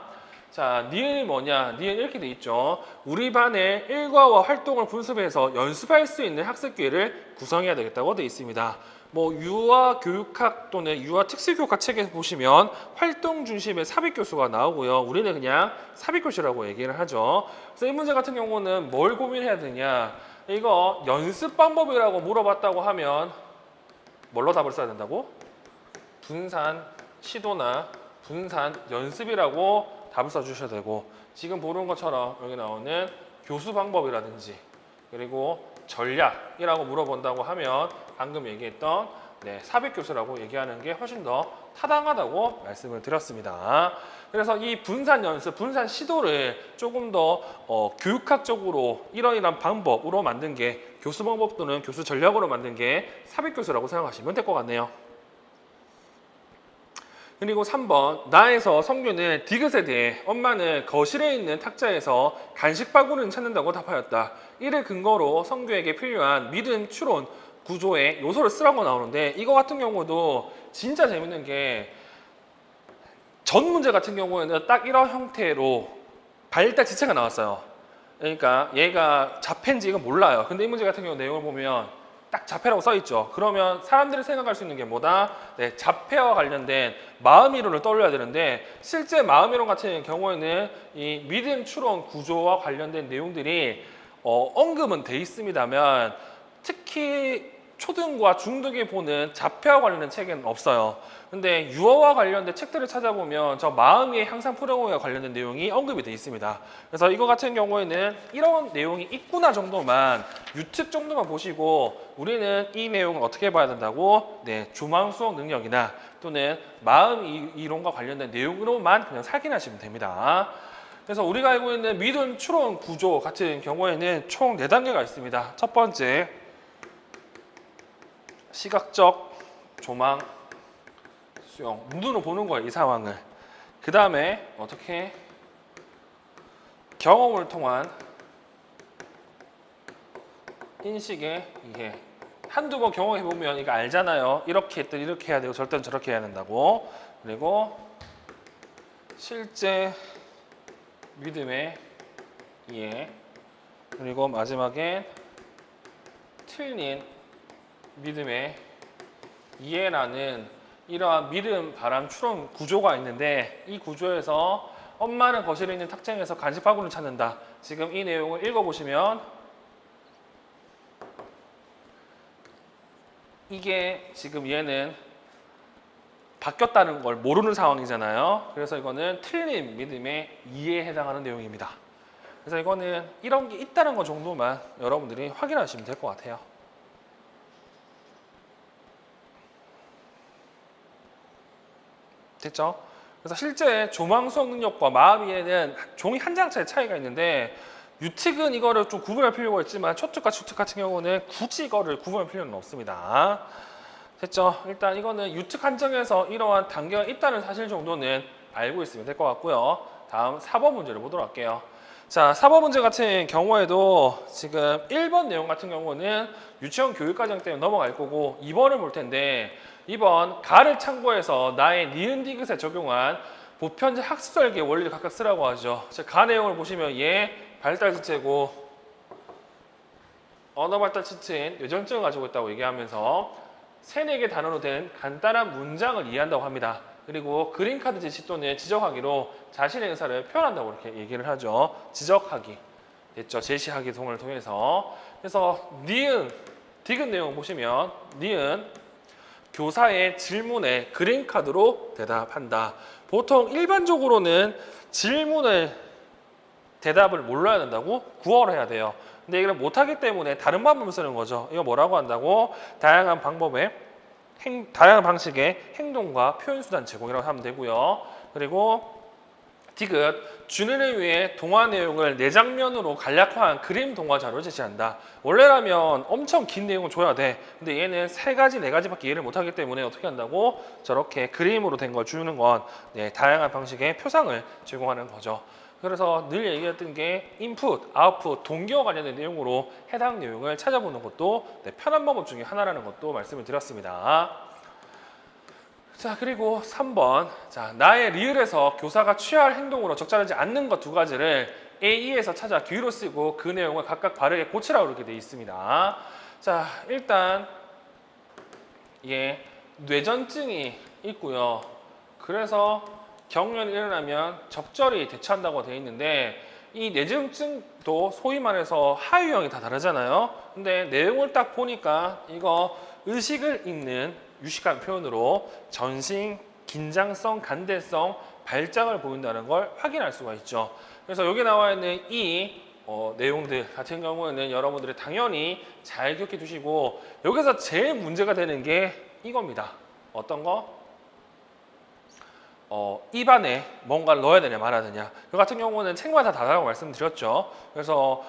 자, 니은이 뭐냐? 니은 이렇게 돼 있죠. 우리 반의 일과와 활동을 분습해서 연습할 수 있는 학습 기회를 구성해야 되겠다고 되어 있습니다. 뭐 유아 교육학 또는 유아 특수교육학 책에 보시면 활동 중심의 삽입 교수가 나오고요. 우리는 그냥 삽입 교수라고 얘기를 하죠. 그래서 이 문제 같은 경우는 뭘 고민해야 되냐? 이거 연습 방법이라고 물어봤다고 하면 뭘로 답을 써야 된다고? 분산 시도나 분산 연습이라고 답을 써주셔야 되고, 지금 보는 것처럼 여기 나오는 교수 방법이라든지 그리고 전략이라고 물어본다고 하면 방금 얘기했던 삽입 교수라고 얘기하는 게 훨씬 더 타당하다고 말씀을 드렸습니다. 그래서 이 분산 연습, 분산 시도를 조금 더 교육학적으로 이런 방법으로 만든 게, 교수 방법 또는 교수 전략으로 만든 게 삽입 교수라고 생각하시면 될 것 같네요. 그리고 3번, 나에서 성규는 디귿에 대해 엄마는 거실에 있는 탁자에서 간식 바구니를 찾는다고 답하였다. 이를 근거로 성규에게 필요한 믿음, 추론, 구조의 요소를 쓰라고 나오는데, 이거 같은 경우도 진짜 재밌는 게 전 문제 같은 경우에는 딱 이런 형태로 발달 지체가 나왔어요. 그러니까 얘가 자폐인지 이건 몰라요. 근데 이 문제 같은 경우 내용을 보면 딱 자폐라고 써 있죠. 그러면 사람들이 생각할 수 있는 게 뭐다? 자폐와 관련된 마음 이론을 떠올려야 되는데, 실제 마음 이론 같은 경우에는 이 믿음, 추론, 구조와 관련된 내용들이 언급은 돼 있습니다만, 특히 초등과 중등에 보는 자폐와 관련된 책에는 없어요. 근데 유어와 관련된 책들을 찾아보면 저 마음의 향상 프로그램과 관련된 내용이 언급이 돼 있습니다. 그래서 이거 같은 경우에는 이런 내용이 있구나 정도만, 유특 정도만 보시고 우리는 이 내용을 어떻게 봐야 된다고? 조망 수억 능력이나 또는 마음 이론과 관련된 내용으로만 그냥 확인하시면 됩니다. 그래서 우리가 알고 있는 믿음, 추론, 구조 같은 경우에는 총 4단계가 있습니다. 첫 번째, 시각적 조망 수용, 눈으로 보는 거예요, 이 상황을. 그 다음에 어떻게 경험을 통한 인식의 이해. 한두 번 경험해 보면 이거 알잖아요. 이렇게 했더니 이렇게 해야 되고 절대는 저렇게 해야 된다고. 그리고 실제 믿음의 이해. 그리고 마지막에 틀린 믿음의 이해라는 이러한 믿음, 바람, 추론 구조가 있는데, 이 구조에서 엄마는 거실에 있는 탁자에서 간식 바구니를 찾는다. 지금 이 내용을 읽어보시면 이게 지금 얘는 바뀌었다는 걸 모르는 상황이잖아요. 그래서 이거는 틀린 믿음의 이해에 해당하는 내용입니다. 그래서 이거는 이런 게 있다는 것 정도만 여러분들이 확인하시면 될 것 같아요. 됐죠? 그래서 실제 조망 수억 능력과 마음 이해는 종이 한 장 차이 차이가 있는데, 유특은 이거를 좀 구분할 필요가 있지만 초특과 추특 같은 경우는 굳이 이거를 구분할 필요는 없습니다. 됐죠? 일단 이거는 유특 한정에서 이러한 단계가 있다는 사실 정도는 알고 있으면 될 것 같고요. 다음 4번 문제를 보도록 할게요. 자, 4번 문제 같은 경우에도 지금 1번 내용 같은 경우는 유치원 교육과정 때문에 넘어갈 거고, 2번을 볼 텐데, 2번 가를 참고해서 나의 니은 디귿에 적용한 보편적 학습 설계 원리를 각각 쓰라고 하죠. 가 내용을 보시면 얘 발달 지체고 언어 발달 지체인 뇌전증을 가지고 있다고 얘기하면서 3-4개 단어로 된 간단한 문장을 이해한다고 합니다. 그리고 그림카드 제시 또는 지적하기로 자신의 의사를 표현한다고 이렇게 얘기를 하죠. 지적하기. 됐죠? 제시하기 동을 통해서. 그래서 니은, 디귿 내용 보시면 니은 교사의 질문에 그림카드로 대답한다. 보통 일반적으로는 질문을 대답을 뭘로 해야 된다고? 구어로 해야 돼요. 근데 이걸 못하기 때문에 다른 방법을 쓰는 거죠. 이거 뭐라고 한다고? 다양한 방식의 행동과 표현수단 제공이라고 하면 되고요. 그리고 디귿, 주인을 위해 동화 내용을 4장면으로 간략화한 그림 동화 자료를 제시한다. 원래라면 엄청 긴 내용을 줘야 돼. 근데 얘는 3가지, 4가지밖에 이해를 못하기 때문에 어떻게 한다고? 저렇게 그림으로 된 걸 주는 건 다양한 방식의 표상을 제공하는 거죠. 그래서 늘 얘기했던 게 인풋, 아웃풋, 동기와 관련된 내용으로 해당 내용을 찾아보는 것도 편한 방법 중에 하나라는 것도 말씀을 드렸습니다. 자, 그리고 3번. 자, 나의 리을에서 교사가 취할 행동으로 적절하지 않는 것 2가지를 A2에서 찾아 뒤로 쓰고 그 내용을 각각 바르게 고치라고 이렇게 되어 있습니다. 자, 일단 이게 뇌전증이 있고요. 그래서 경련이 일어나면 적절히 대처한다고 되어 있는데 이 뇌전증도 소위 말해서 하유형이 다 다르잖아요. 근데 내용을 딱 보니까 이거 의식을 읽는 유식한 표현으로 전신, 긴장성, 간대성, 발작을 보인다는 걸 확인할 수가 있죠. 그래서 여기 나와 있는 이 내용들 같은 경우에는 여러분들이 당연히 잘 기억해 두시고 여기서 제일 문제가 되는 게 이겁니다. 어떤 거? 입안에 뭔가를 넣어야 되냐 말아야 되냐. 그 같은 경우는 책마다 다르다고 말씀드렸죠. 그래서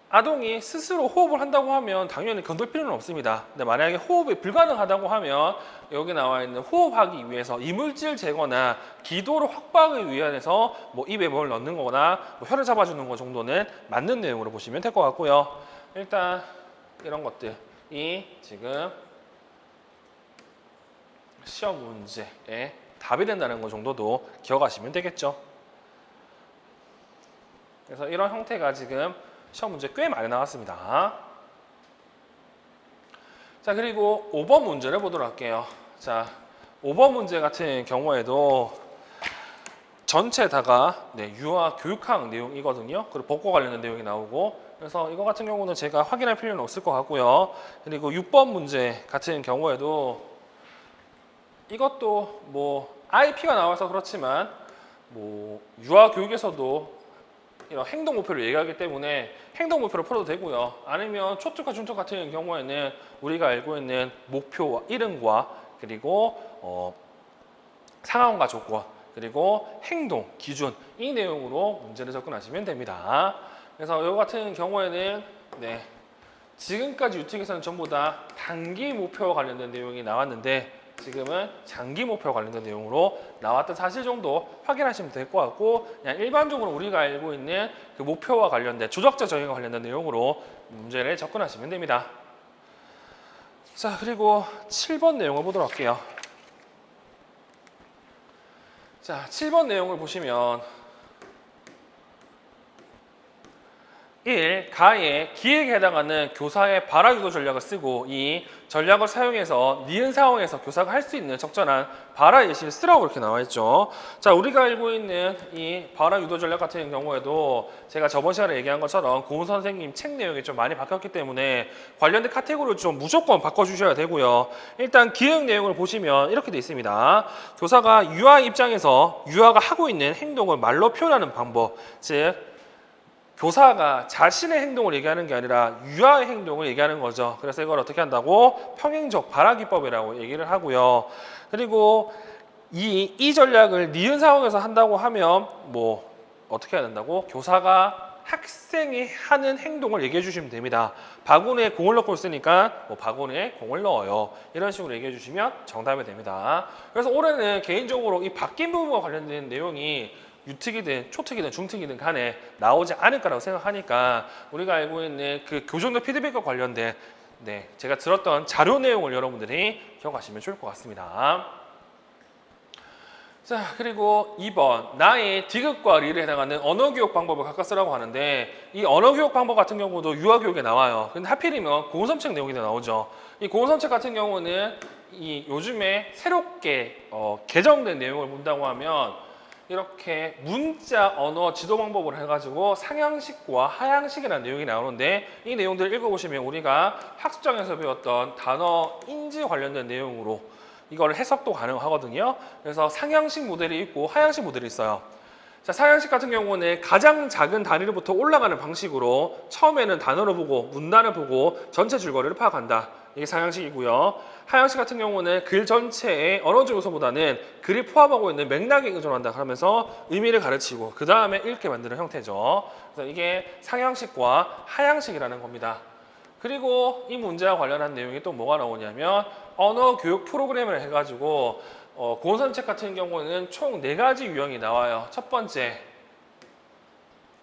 아동이 스스로 호흡을 한다고 하면 당연히 건들 필요는 없습니다. 근데 만약에 호흡이 불가능하다고 하면 여기 나와 있는 호흡하기 위해서 이물질 제거나 기도를 확보하기 위해서 뭐 입에 뭘 넣는 거나 뭐 혀를 잡아주는 거 정도는 맞는 내용으로 보시면 될 것 같고요. 일단 이런 것들이 지금 시험 문제에 답이 된다는 것 정도도 기억하시면 되겠죠. 그래서 이런 형태가 지금 시험 문제 꽤 많이 나왔습니다. 자, 그리고 5번 문제를 보도록 할게요. 자, 5번 문제 같은 경우에도 전체 다가 유아 교육학 내용이거든요. 그리고 복고 관련된 내용이 나오고, 그래서 이거 같은 경우는 제가 확인할 필요는 없을 것 같고요. 그리고 6번 문제 같은 경우에도 이것도 뭐 IP가 나와서 그렇지만 뭐 유아 교육에서도 이런 행동 목표를 얘기하기 때문에 행동 목표를 풀어도 되고요. 아니면 초특과 중특 같은 경우에는 우리가 알고 있는 목표와 이름과 그리고 상황과 조건 그리고 행동, 기준 이 내용으로 문제를 접근하시면 됩니다. 그래서 이거 같은 경우에는 지금까지 유특에서는 전부 다 단기 목표와 관련된 내용이 나왔는데 지금은 장기 목표와 관련된 내용으로 나왔던 사실 정도 확인하시면 될 것 같고, 그냥 일반적으로 우리가 알고 있는 그 목표와 관련된 조작자 정의와 관련된 내용으로 문제를 접근하시면 됩니다. 자, 그리고 7번 내용을 보도록 할게요. 자, 7번 내용을 보시면 1. 가의 기획에 해당하는 교사의 발화유도 전략을 쓰고 2. 전략을 사용해서 니은 상황에서 교사가 할 수 있는 적절한 발화 예시를 쓰라고 이렇게 나와 있죠. 자, 우리가 알고 있는 이 발화 유도 전략 같은 경우에도 제가 저번 시간에 얘기한 것처럼 고은 선생님 책 내용이 좀 많이 바뀌었기 때문에 관련된 카테고리를 좀 무조건 바꿔주셔야 되고요. 일단 기획 내용을 보시면 이렇게 돼 있습니다. 교사가 유아 입장에서 유아가 하고 있는 행동을 말로 표현하는 방법, 즉 교사가 자신의 행동을 얘기하는 게 아니라 유아의 행동을 얘기하는 거죠. 그래서 이걸 어떻게 한다고? 평행적 발화기법이라고 얘기를 하고요. 그리고 이 전략을 니은 상황에서 한다고 하면 뭐 어떻게 해야 된다고? 교사가 학생이 하는 행동을 얘기해 주시면 됩니다. 바구니에 공을 넣고 있으니까 뭐 바구니에 공을 넣어요. 이런 식으로 얘기해 주시면 정답이 됩니다. 그래서 올해는 개인적으로 이 바뀐 부분과 관련된 내용이 유특이든 초특이든 중특이든 간에 나오지 않을 거라고 생각하니까 우리가 알고 있는 그 교정도 피드백과 관련된 제가 들었던 자료 내용을 여러분들이 기억하시면 좋을 것 같습니다. 자, 그리고 2번 나의 디귿과 리를 해당하는 언어교육 방법을 각각 쓰라고 하는데 이 언어교육 방법 같은 경우도 유아교육에 나와요. 근데 하필이면 고은섬책 내용이 나오죠. 이 고은섬책 같은 경우는 이 요즘에 새롭게 개정된 내용을 본다고 하면 이렇게 문자 언어 지도 방법을 해가지고 상향식과 하향식이라는 내용이 나오는데 이 내용들을 읽어보시면 우리가 학습장에서 배웠던 단어 인지 관련된 내용으로 이걸 해석도 가능하거든요. 그래서 상향식 모델이 있고 하향식 모델이 있어요. 자, 상향식 같은 경우는 가장 작은 단위로부터 올라가는 방식으로 처음에는 단어를 보고 문단을 보고 전체 줄거리를 파악한다. 이게 상향식이고요. 하향식 같은 경우는 글 전체의 언어적 요소보다는 글이 포함하고 있는 맥락에 의존한다 하면서 의미를 가르치고 그 다음에 읽게 만드는 형태죠. 그래서 이게 상향식과 하향식이라는 겁니다. 그리고 이 문제와 관련한 내용이 또 뭐가 나오냐면 언어 교육 프로그램을 해가지고 고은선책 같은 경우는 총 4가지 유형이 나와요. 첫 번째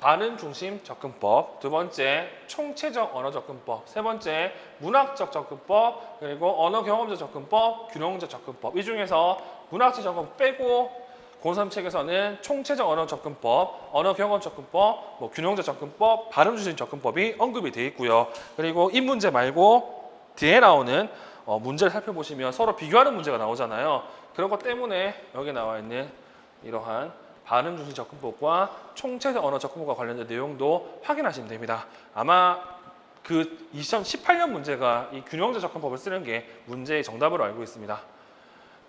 반응 중심 접근법, 두 번째 총체적 언어 접근법, 세 번째 문학적 접근법, 그리고 언어 경험적 접근법, 균형적 접근법. 이 중에서 문학적 접근법 빼고 고은선책에서는 총체적 언어 접근법, 언어 경험 접근법, 균형적 접근법, 발음 중심 접근법이 언급이 되어 있고요. 그리고 이 문제 말고 뒤에 나오는 문제를 살펴보시면 서로 비교하는 문제가 나오잖아요. 그런 것 때문에 여기 나와 있는 이러한 발음 중심 접근법과 총체적 언어 접근법과 관련된 내용도 확인하시면 됩니다. 아마 그 2018년 문제가 이 균형적 접근법을 쓰는 게 문제의 정답으로 알고 있습니다.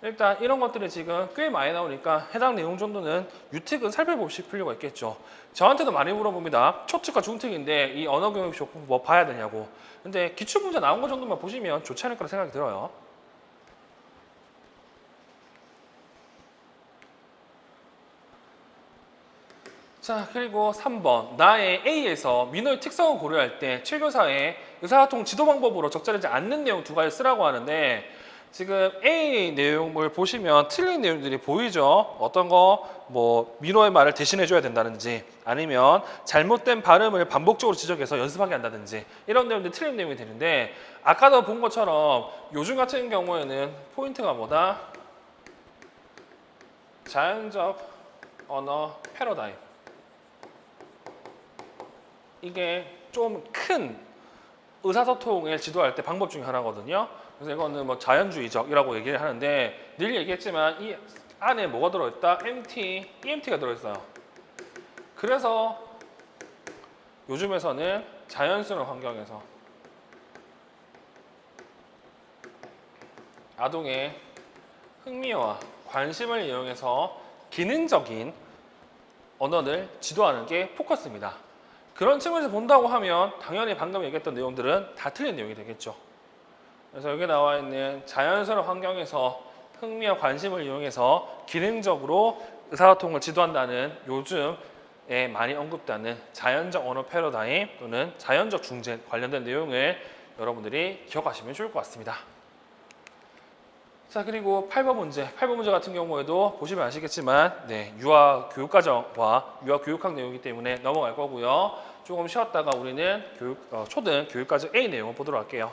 일단 이런 것들이 지금 꽤 많이 나오니까 해당 내용 정도는 유특은 살펴보실 필요가 있겠죠. 저한테도 많이 물어봅니다. 초특과 중특인데 이 언어교육 접근법 뭐 봐야 되냐고. 근데 기출문제 나온 거 정도만 보시면 좋지 않을 거라 생각이 들어요. 자, 그리고 3번. 나의 A에서 민호의 특성을 고려할 때 7교사의 의사소통 지도 방법으로 적절하지 않는 내용 두 가지 쓰라고 하는데 지금 A 내용을 보시면 틀린 내용들이 보이죠? 어떤 거, 뭐 민호의 말을 대신해 줘야 된다든지 아니면 잘못된 발음을 반복적으로 지적해서 연습하게 한다든지 이런 내용들이 틀린 내용이 되는데 아까도 본 것처럼 요즘 같은 경우에는 포인트가 뭐다? 자연적 언어 패러다임. 이게 좀 큰 의사소통을 지도할 때 방법 중에 하나거든요. 그래서 이거는 뭐 자연주의적이라고 얘기를 하는데 늘 얘기했지만 이 안에 뭐가 들어있다? MT, EMT가 들어있어요. 그래서 요즘에서는 자연스러운 환경에서 아동의 흥미와 관심을 이용해서 기능적인 언어를 지도하는 게 포커스입니다. 그런 측면에서 본다고 하면 당연히 방금 얘기했던 내용들은 다 틀린 내용이 되겠죠. 그래서 여기 나와 있는 자연스러운 환경에서 흥미와 관심을 이용해서 기능적으로 의사소통을 지도한다는 요즘에 많이 언급되는 자연적 언어 패러다임 또는 자연적 중재 관련된 내용을 여러분들이 기억하시면 좋을 것 같습니다. 자, 그리고 8번 문제. 8번 문제 같은 경우에도 보시면 아시겠지만 유아 교육과정과 유아 교육학 내용이기 때문에 넘어갈 거고요. 조금 쉬었다가 우리는 초등 교육과정 A 내용을 보도록 할게요.